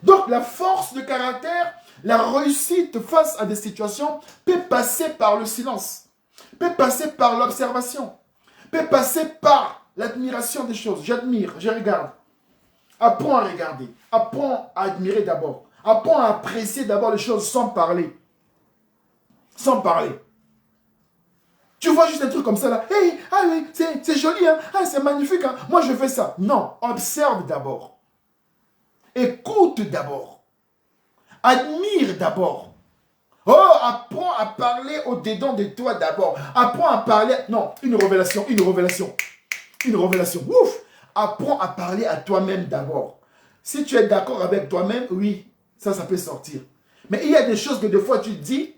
Donc la force de caractère, la réussite face à des situations peut passer par le silence, peut passer par l'observation, peut passer par l'admiration des choses. J'admire, je regarde. Apprends à regarder, apprends à admirer d'abord, apprends à apprécier d'abord les choses sans parler. Sans parler. Tu vois juste un truc comme ça là, hey, ah oui, c'est joli, hein? Ah, c'est magnifique, hein? Moi je fais ça. Non, observe d'abord. Écoute d'abord. Admire d'abord. Oh, apprends à parler au-dedans de toi d'abord. Apprends à parler, non, une révélation, une révélation. Une révélation, ouf. Apprends à parler à toi-même d'abord. Si tu es d'accord avec toi-même, oui, ça peut sortir. Mais il y a des choses que des fois tu dis,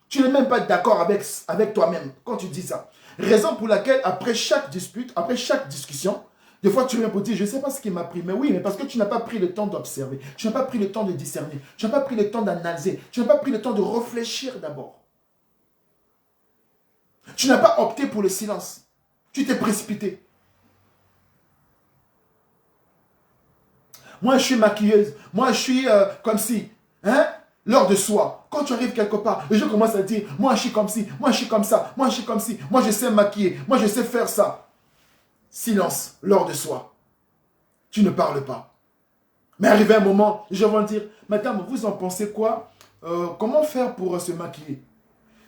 tu n'es même pas d'accord avec toi-même quand tu dis ça. Raison pour laquelle, après chaque dispute, après chaque discussion, des fois tu viens pour dire, je ne sais pas ce qui m'a pris. Mais oui, mais parce que tu n'as pas pris le temps d'observer. Tu n'as pas pris le temps de discerner. Tu n'as pas pris le temps d'analyser. Tu n'as pas pris le temps de réfléchir d'abord. Tu n'as pas opté pour le silence. Tu t'es précipité. Moi, je suis maquilleuse. Moi, je suis comme si. Hein? L'heure de soi. Quand tu arrives quelque part, les gens commencent à dire, moi, je suis comme ci, moi, je suis comme ça, moi, je suis comme ci, moi, je sais maquiller, moi, je sais faire ça. Silence, l'heure de soi. Tu ne parles pas. Mais arrivé un moment, les gens vont dire, madame, vous en pensez quoi? Comment faire pour se maquiller?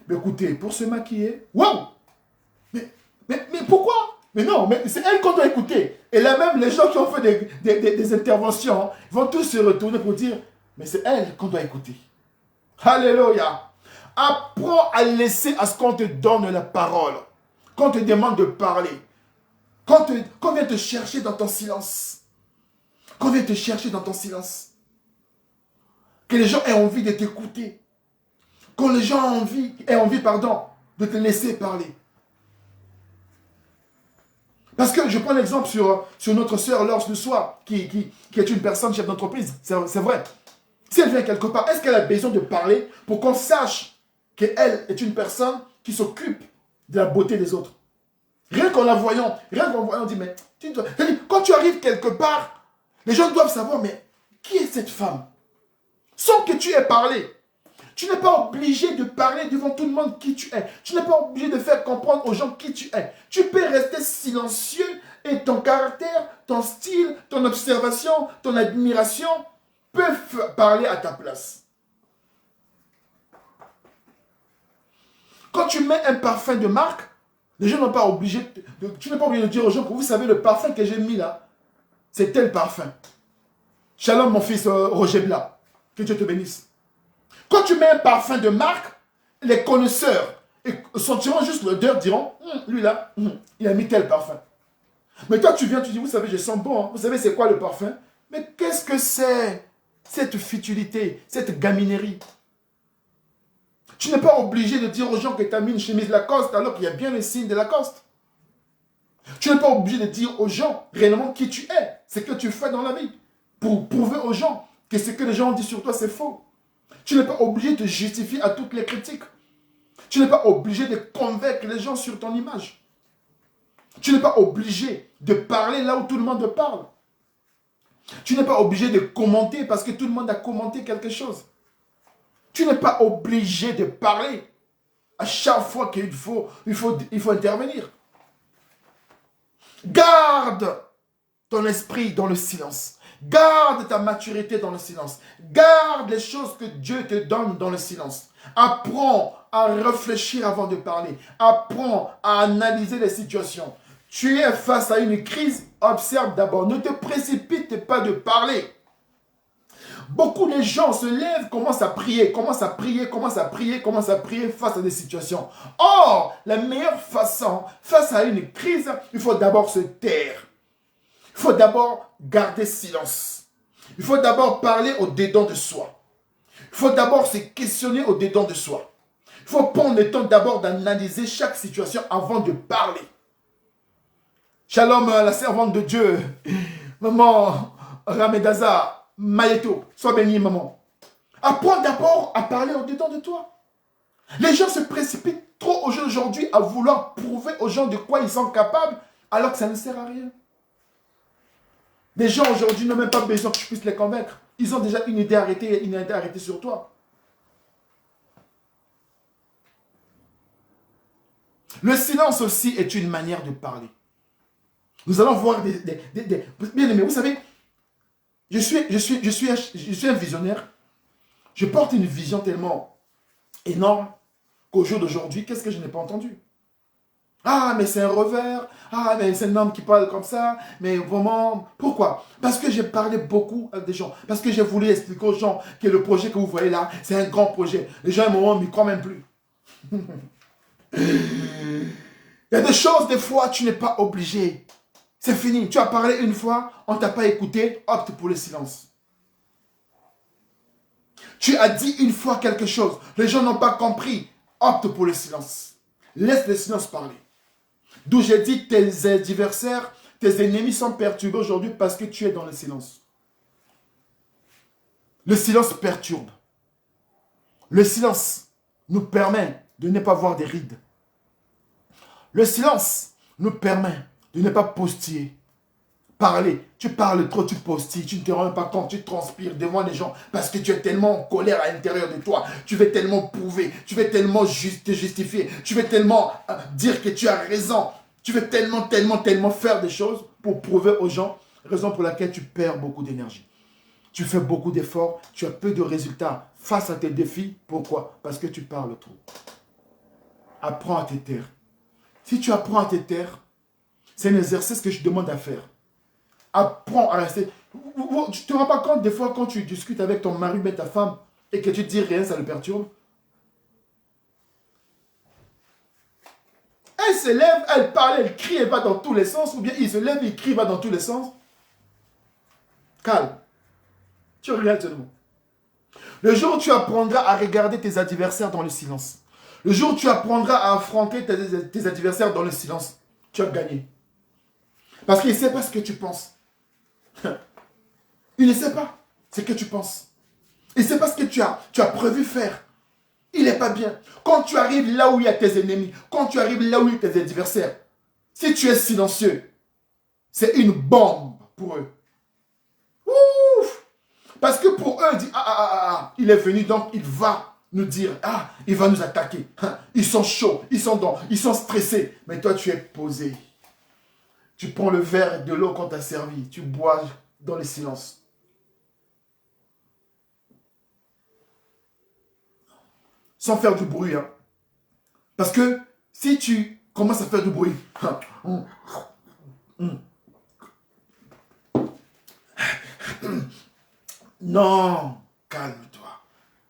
Mais écoutez, pour se maquiller, waouh! Mais pourquoi? Mais non, mais c'est elle qu'on doit écouter. Et là même, les gens qui ont fait des interventions vont tous se retourner pour dire, mais c'est elle qu'on doit écouter. Alléluia. Apprends à laisser à ce qu'on te donne la parole. Qu'on te demande de parler. Qu'on vient te chercher dans ton silence. Qu'on vient te chercher dans ton silence. Que les gens aient envie de t'écouter. Que les gens aient envie, de te laisser parler. Parce que je prends l'exemple sur notre sœur Laure de Soie, qui est une personne chef d'entreprise. C'est vrai. Si elle vient quelque part, est-ce qu'elle a besoin de parler pour qu'on sache qu'elle est une personne qui s'occupe de la beauté des autres? Rien qu'en la voyant, on dit, mais quand tu arrives quelque part, les gens doivent savoir, mais qui est cette femme? Sans que tu aies parlé. Tu n'es pas obligé de parler devant tout le monde qui tu es. Tu n'es pas obligé de faire comprendre aux gens qui tu es. Tu peux rester silencieux et ton caractère, ton style, ton observation, ton admiration peuvent parler à ta place. Quand tu mets un parfum de marque, les gens n'ont pas obligé tu n'es pas obligé de dire aux gens que vous savez le parfum que j'ai mis là, c'est tel parfum. Shalom mon fils Roger Blas, que Dieu te bénisse. Quand tu mets un parfum de marque, les connaisseurs sentiront juste l'odeur, diront, lui là, il a mis tel parfum. Mais toi tu viens, tu dis, vous savez, je sens bon, hein. Vous savez c'est quoi le parfum? Mais qu'est-ce que c'est cette futilité, cette gaminerie? Tu n'es pas obligé de dire aux gens que tu as mis une chemise Lacoste alors qu'il y a bien le signe de Lacoste. Tu n'es pas obligé de dire aux gens réellement qui tu es, ce que tu fais dans la vie, pour prouver aux gens que ce que les gens ont dit sur toi, c'est faux. Tu n'es pas obligé de justifier à toutes les critiques. Tu n'es pas obligé de convaincre les gens sur ton image. Tu n'es pas obligé de parler là où tout le monde parle. Tu n'es pas obligé de commenter parce que tout le monde a commenté quelque chose. Tu n'es pas obligé de parler à chaque fois qu'il faut intervenir. Garde ton esprit dans le silence. Garde ta maturité dans le silence. Garde les choses que Dieu te donne dans le silence. Apprends à réfléchir avant de parler. Apprends à analyser les situations. Tu es face à une crise, observe d'abord. Ne te précipite pas de parler. Beaucoup de gens se lèvent, commencent à prier face à des situations. Or, la meilleure façon, face à une crise, il faut d'abord se taire. Il faut d'abord garder silence. Il faut d'abord parler au-dedans de soi. Il faut d'abord se questionner au-dedans de soi. Il faut prendre le temps d'abord d'analyser chaque situation avant de parler. Shalom, la servante de Dieu, maman Ramedaza, Maïeto, sois bénie, maman. Apprends d'abord à parler au-dedans de toi. Les gens se précipitent trop aujourd'hui à vouloir prouver aux gens de quoi ils sont capables, alors que ça ne sert à rien. Les gens aujourd'hui n'ont même pas besoin que tu puisses les convaincre. Ils ont déjà une idée arrêtée sur toi. Le silence aussi est une manière de parler. Nous allons voir bien aimés, vous savez, je suis un visionnaire. Je porte une vision tellement énorme qu'au jour d'aujourd'hui, qu'est-ce que je n'ai pas entendu? Ah, mais c'est un revers. Ah, mais c'est un homme qui parle comme ça. Mais vraiment, pourquoi? Parce que j'ai parlé beaucoup avec des gens. Parce que j'ai voulu expliquer aux gens que le projet que vous voyez là, c'est un grand projet. Les gens, à un moment, ne m'y croient même plus. Il y a des choses, des fois, tu n'es pas obligé. C'est fini. Tu as parlé une fois, on ne t'a pas écouté, opte pour le silence. Tu as dit une fois quelque chose, les gens n'ont pas compris, opte pour le silence. Laisse le silence parler. D'où j'ai dit tes adversaires, tes ennemis sont perturbés aujourd'hui parce que tu es dans le silence. Le silence perturbe. Le silence nous permet de ne pas voir des rides. Le silence nous permet de ne pas postiller. Parler. Tu parles trop, tu postilles, tu ne te rends pas compte, tu transpires devant les gens parce que tu es tellement en colère à l'intérieur de toi. Tu veux tellement prouver, tu veux tellement te justifier, tu veux tellement dire que tu as raison. Tu veux tellement faire des choses pour prouver aux gens, raison pour laquelle tu perds beaucoup d'énergie. Tu fais beaucoup d'efforts, tu as peu de résultats face à tes défis. Pourquoi? Parce que tu parles trop. Apprends à te taire. Si tu apprends à te taire, c'est un exercice que je demande à faire. Apprends à rester. Tu ne te rends pas compte des fois quand tu discutes avec ton mari ou ta femme et que tu dis rien, ça le perturbe. Elle se lève, elle parle, elle crie, elle va dans tous les sens. Ou bien il se lève, il crie, il va dans tous les sens. Calme. Tu regardes seulement. Le jour où tu apprendras à regarder tes adversaires dans le silence. Le jour où tu apprendras à affronter tes adversaires dans le silence. Tu as gagné. Parce qu'il ne sait pas ce que tu penses. Il ne sait pas ce que tu penses. Il ne sait pas ce que tu as prévu faire. Il n'est pas bien. Quand tu arrives là où il y a tes ennemis, quand tu arrives là où il y a tes adversaires, si tu es silencieux, c'est une bombe pour eux. Ouf! Parce que pour eux, il est venu, donc il va nous dire, il va nous attaquer. Ils sont chauds, ils sont stressés. Mais toi, tu es posé. Tu prends le verre de l'eau qu'on t'a servi, tu bois dans le silence. Sans faire du bruit. Hein. Parce que si tu commences à faire du bruit, non, calme-toi.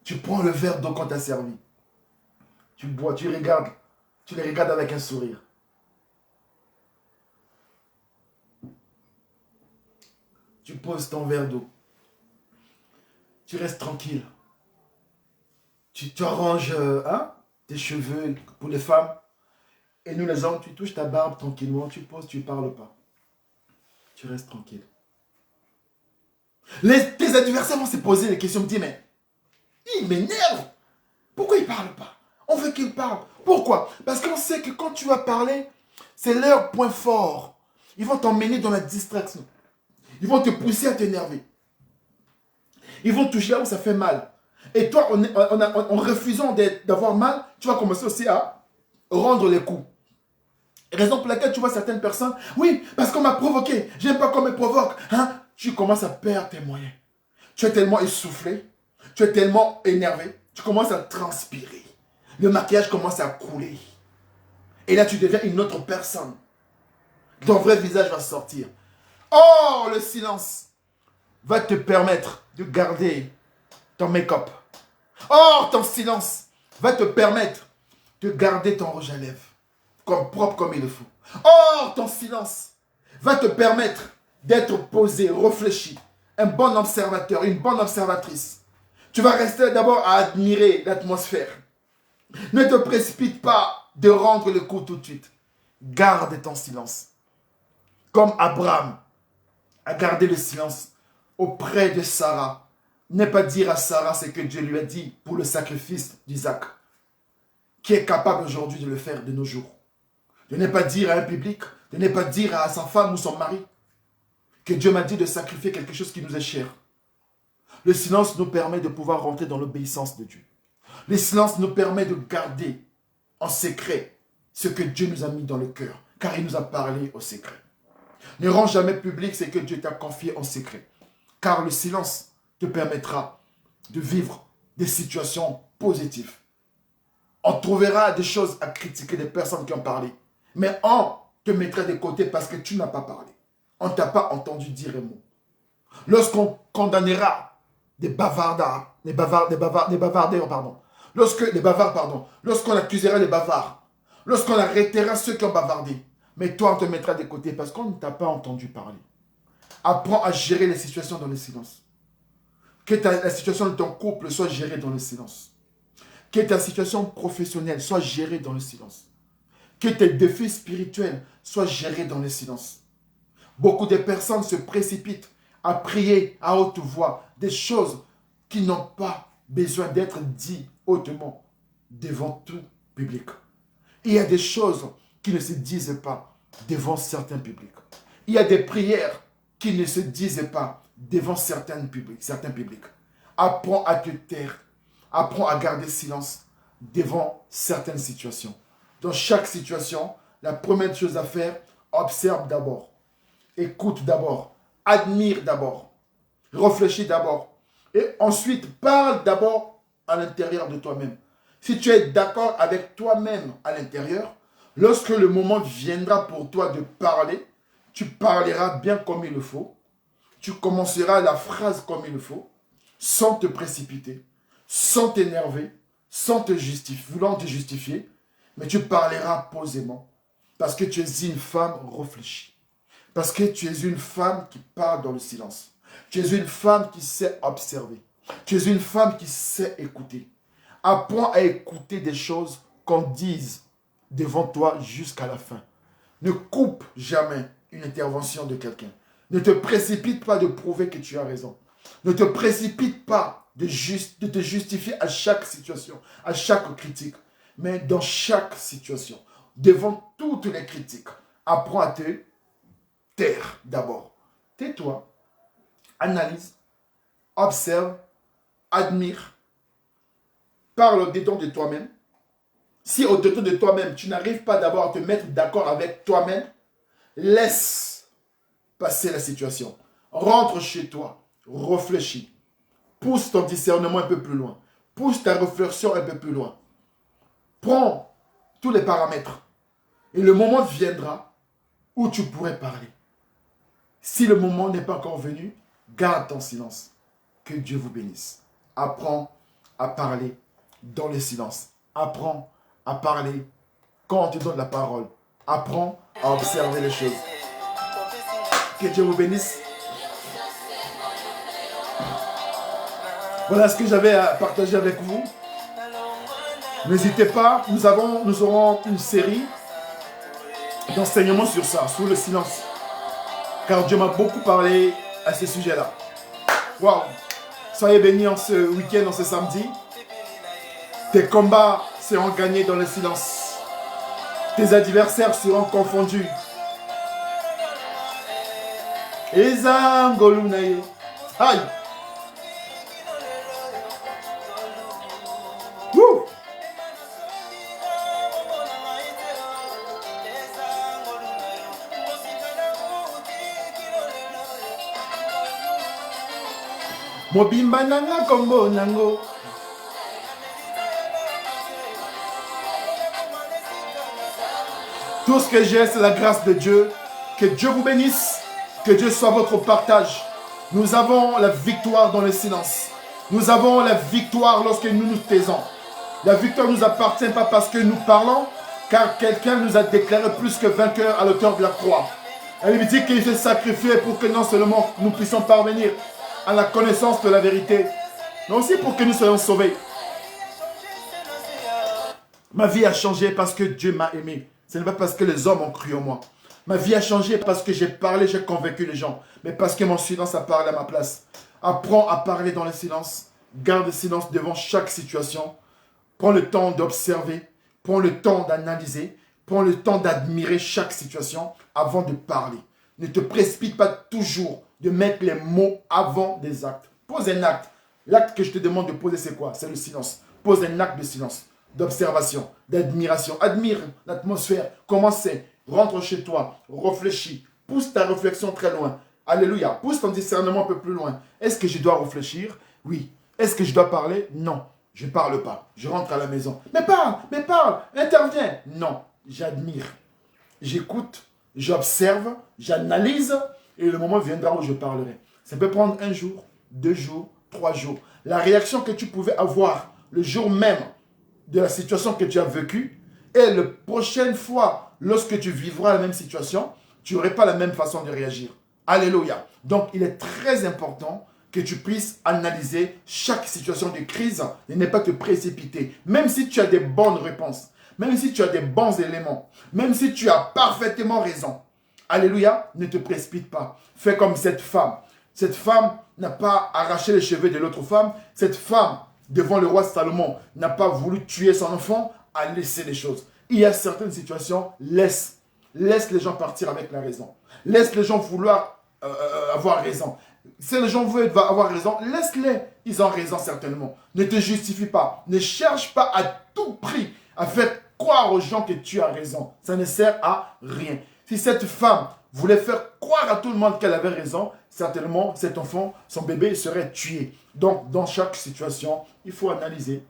Tu prends le verre d'eau qu'on t'a servi. Tu bois, tu les regardes avec un sourire. Tu poses ton verre d'eau. Tu restes tranquille. Tu arranges tes cheveux pour les femmes. Et nous les hommes, tu touches ta barbe tranquillement. Tu poses, tu ne parles pas. Tu restes tranquille. Tes adversaires vont se poser des questions. Me dire, mais il m'énerve. Pourquoi il ne parle pas? On veut qu'il parle. Pourquoi? Parce qu'on sait que quand tu vas parler, c'est leur point fort. Ils vont t'emmener dans la distraction. Ils vont te pousser à t'énerver. Ils vont toucher là où ça fait mal. Et toi, en refusant d'avoir mal, tu vas commencer aussi à rendre les coups. Raison pour laquelle tu vois certaines personnes, oui, parce qu'on m'a provoqué, j'aime pas qu'on me provoque. Tu commences à perdre tes moyens. Tu es tellement essoufflé, tu es tellement énervé, Tu commences à transpirer. Le maquillage commence à couler. Et là, tu deviens une autre personne. Ton vrai visage va sortir. Oh, le silence va te permettre de garder ton make-up. Oh, ton silence va te permettre de garder ton rouge à lèvres comme propre comme il le faut. Oh, ton silence va te permettre d'être posé, réfléchi, un bon observateur, une bonne observatrice. Tu vas rester d'abord à admirer l'atmosphère. Ne te précipite pas de rendre le coup tout de suite. Garde ton silence. Comme Abraham a gardé le silence auprès de Sarah. Ne pas dire à Sarah ce que Dieu lui a dit pour le sacrifice d'Isaac, qui est capable aujourd'hui de le faire de nos jours. De ne pas dire à un public, de ne pas dire à sa femme ou son mari que Dieu m'a dit de sacrifier quelque chose qui nous est cher. Le silence nous permet de pouvoir rentrer dans l'obéissance de Dieu. Le silence nous permet de garder en secret ce que Dieu nous a mis dans le cœur, car il nous a parlé au secret. Ne rends jamais public ce que Dieu t'a confié en secret, car le silence te permettra de vivre des situations positives. On trouvera des choses à critiquer des personnes qui ont parlé, mais on te mettra de côté parce que tu n'as pas parlé. On ne t'a pas entendu dire un mot. Lorsqu'on condamnera des bavards, lorsqu'on accusera les bavards, lorsqu'on arrêtera ceux qui ont bavardé, mais toi on te mettra de côté parce qu'on ne t'a pas entendu parler. Apprends à gérer les situations dans le silence. Que la situation de ton couple soit gérée dans le silence. Que ta situation professionnelle soit gérée dans le silence. Que tes défis spirituels soient gérés dans le silence. Beaucoup de personnes se précipitent à prier à haute voix des choses qui n'ont pas besoin d'être dites hautement devant tout public. Il y a des choses qui ne se disent pas devant certains publics. Il y a des prières qui ne se disent pas devant certains publics. Apprends à te taire. Apprends à garder silence devant certaines situations. Dans chaque situation, la première chose à faire, observe d'abord. Écoute d'abord. Admire d'abord. Réfléchis d'abord. Et ensuite, parle d'abord à l'intérieur de toi-même. Si tu es d'accord avec toi-même à l'intérieur, lorsque le moment viendra pour toi de parler, tu parleras bien comme il le faut. Tu commenceras la phrase comme il le faut, sans te précipiter, sans t'énerver, sans te justifier, voulant te justifier, mais tu parleras posément, parce que tu es une femme réfléchie, parce que tu es une femme qui parle dans le silence, tu es une femme qui sait observer, tu es une femme qui sait écouter. Apprends à écouter des choses qu'on dise devant toi jusqu'à la fin. Ne coupe jamais une intervention de quelqu'un. Ne te précipite pas de prouver que tu as raison. Ne te précipite pas de te justifier à chaque situation, à chaque critique. Mais dans chaque situation, devant toutes les critiques, apprends à te taire d'abord. Tais-toi, analyse, observe, admire, parle au-dedans de toi-même. Si au-dedans de toi-même, tu n'arrives pas d'abord à te mettre d'accord avec toi-même, laisse passer la situation. Rentre chez toi, réfléchis. Pousse ton discernement un peu plus loin. Pousse ta réflexion un peu plus loin. Prends tous les paramètres. Et le moment viendra où tu pourrais parler. Si le moment n'est pas encore venu, garde ton silence. Que Dieu vous bénisse. Apprends à parler dans le silence. Apprends à parler quand on te donne la parole. Apprends à observer les choses. Que Dieu vous bénisse. Voilà ce que j'avais à partager avec vous. N'hésitez pas, nous aurons une série d'enseignements sur ça, sur le silence. Car Dieu m'a beaucoup parlé à ce sujet-là. Waouh! Soyez bénis en ce week-end, en ce samedi. Tes combats seront gagnés dans le silence. Tes adversaires seront confondus. Ezangolunaye. Aïe! Wouh! Mobimba nanga kombo nango. Tout ce que j'ai, c'est la grâce de Dieu. Que Dieu vous bénisse. Que Dieu soit votre partage. Nous avons la victoire dans le silence. Nous avons la victoire lorsque nous nous taisons. La victoire ne nous appartient pas parce que nous parlons, car quelqu'un nous a déclaré plus que vainqueur à l'auteur de la croix. Elle lui dit qu'il s'est sacrifié pour que non seulement nous puissions parvenir à la connaissance de la vérité, mais aussi pour que nous soyons sauvés. Ma vie a changé parce que Dieu m'a aimé. Ce n'est pas parce que les hommes ont cru en moi. Ma vie a changé parce que j'ai parlé, j'ai convaincu les gens. Mais parce que mon silence a parlé à ma place. Apprends à parler dans le silence. Garde le silence devant chaque situation. Prends le temps d'observer. Prends le temps d'analyser. Prends le temps d'admirer chaque situation avant de parler. Ne te précipite pas toujours de mettre les mots avant des actes. Pose un acte. L'acte que je te demande de poser, c'est quoi? C'est le silence. Pose un acte de silence, d'observation, d'admiration. Admire l'atmosphère. Comment c'est? Rentre chez toi. Réfléchis. Pousse ta réflexion très loin. Alléluia. Pousse ton discernement un peu plus loin. Est-ce que je dois réfléchir? Oui. Est-ce que je dois parler? Non. Je ne parle pas. Je rentre à la maison. Mais parle, interviens. Non. J'admire. J'écoute. J'observe. J'analyse. Et le moment viendra où je parlerai. Ça peut prendre 1 jour, 2 jours, 3 jours. La réaction que tu pouvais avoir le jour même de la situation que tu as vécue, et la prochaine fois, lorsque tu vivras la même situation, tu n'aurais pas la même façon de réagir. Alléluia. Donc, il est très important que tu puisses analyser chaque situation de crise et ne pas te précipiter. Même si tu as des bonnes réponses, même si tu as des bons éléments, même si tu as parfaitement raison. Alléluia, ne te précipite pas. Fais comme cette femme. Cette femme n'a pas arraché les cheveux de l'autre femme. Cette femme, devant le roi Salomon, n'a pas voulu tuer son enfant, a laissé les choses. Il y a certaines situations, laisse les gens partir avec la raison. Laisse les gens vouloir avoir raison. Si les gens veulent avoir raison, laisse-les. Ils ont raison certainement. Ne te justifie pas. Ne cherche pas à tout prix à faire croire aux gens que tu as raison. Ça ne sert à rien. Si cette femme voulait faire croire à tout le monde qu'elle avait raison, certainement cet enfant, son bébé serait tué. Donc, dans chaque situation, il faut analyser.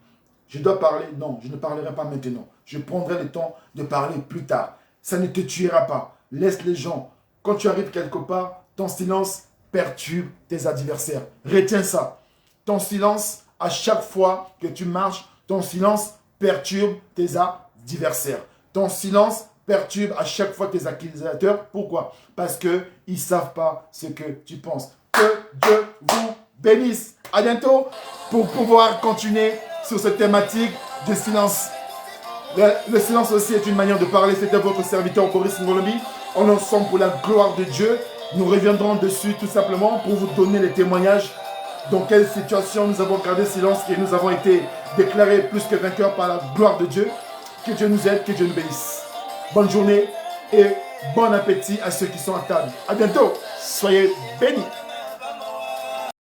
Je dois parler? Non, je ne parlerai pas maintenant. Je prendrai le temps de parler plus tard. Ça ne te tuera pas. Laisse les gens. Quand tu arrives quelque part, ton silence perturbe tes adversaires. Retiens ça. Ton silence, à chaque fois que tu marches, ton silence perturbe tes adversaires. Ton silence perturbe à chaque fois tes accusateurs. Pourquoi? Parce qu'ils ne savent pas ce que tu penses. Que Dieu vous bénisse. À bientôt pour pouvoir continuer sur cette thématique du silence. Le silence aussi est une manière de parler. C'était votre serviteur Boris Ngolobi. On est ensemble pour la gloire de Dieu. Nous reviendrons dessus tout simplement pour vous donner les témoignages. Dans quelle situation nous avons gardé silence et nous avons été déclarés plus que vainqueurs par la gloire de Dieu. Que Dieu nous aide, que Dieu nous bénisse. Bonne journée et bon appétit à ceux qui sont à table. À bientôt. Soyez bénis.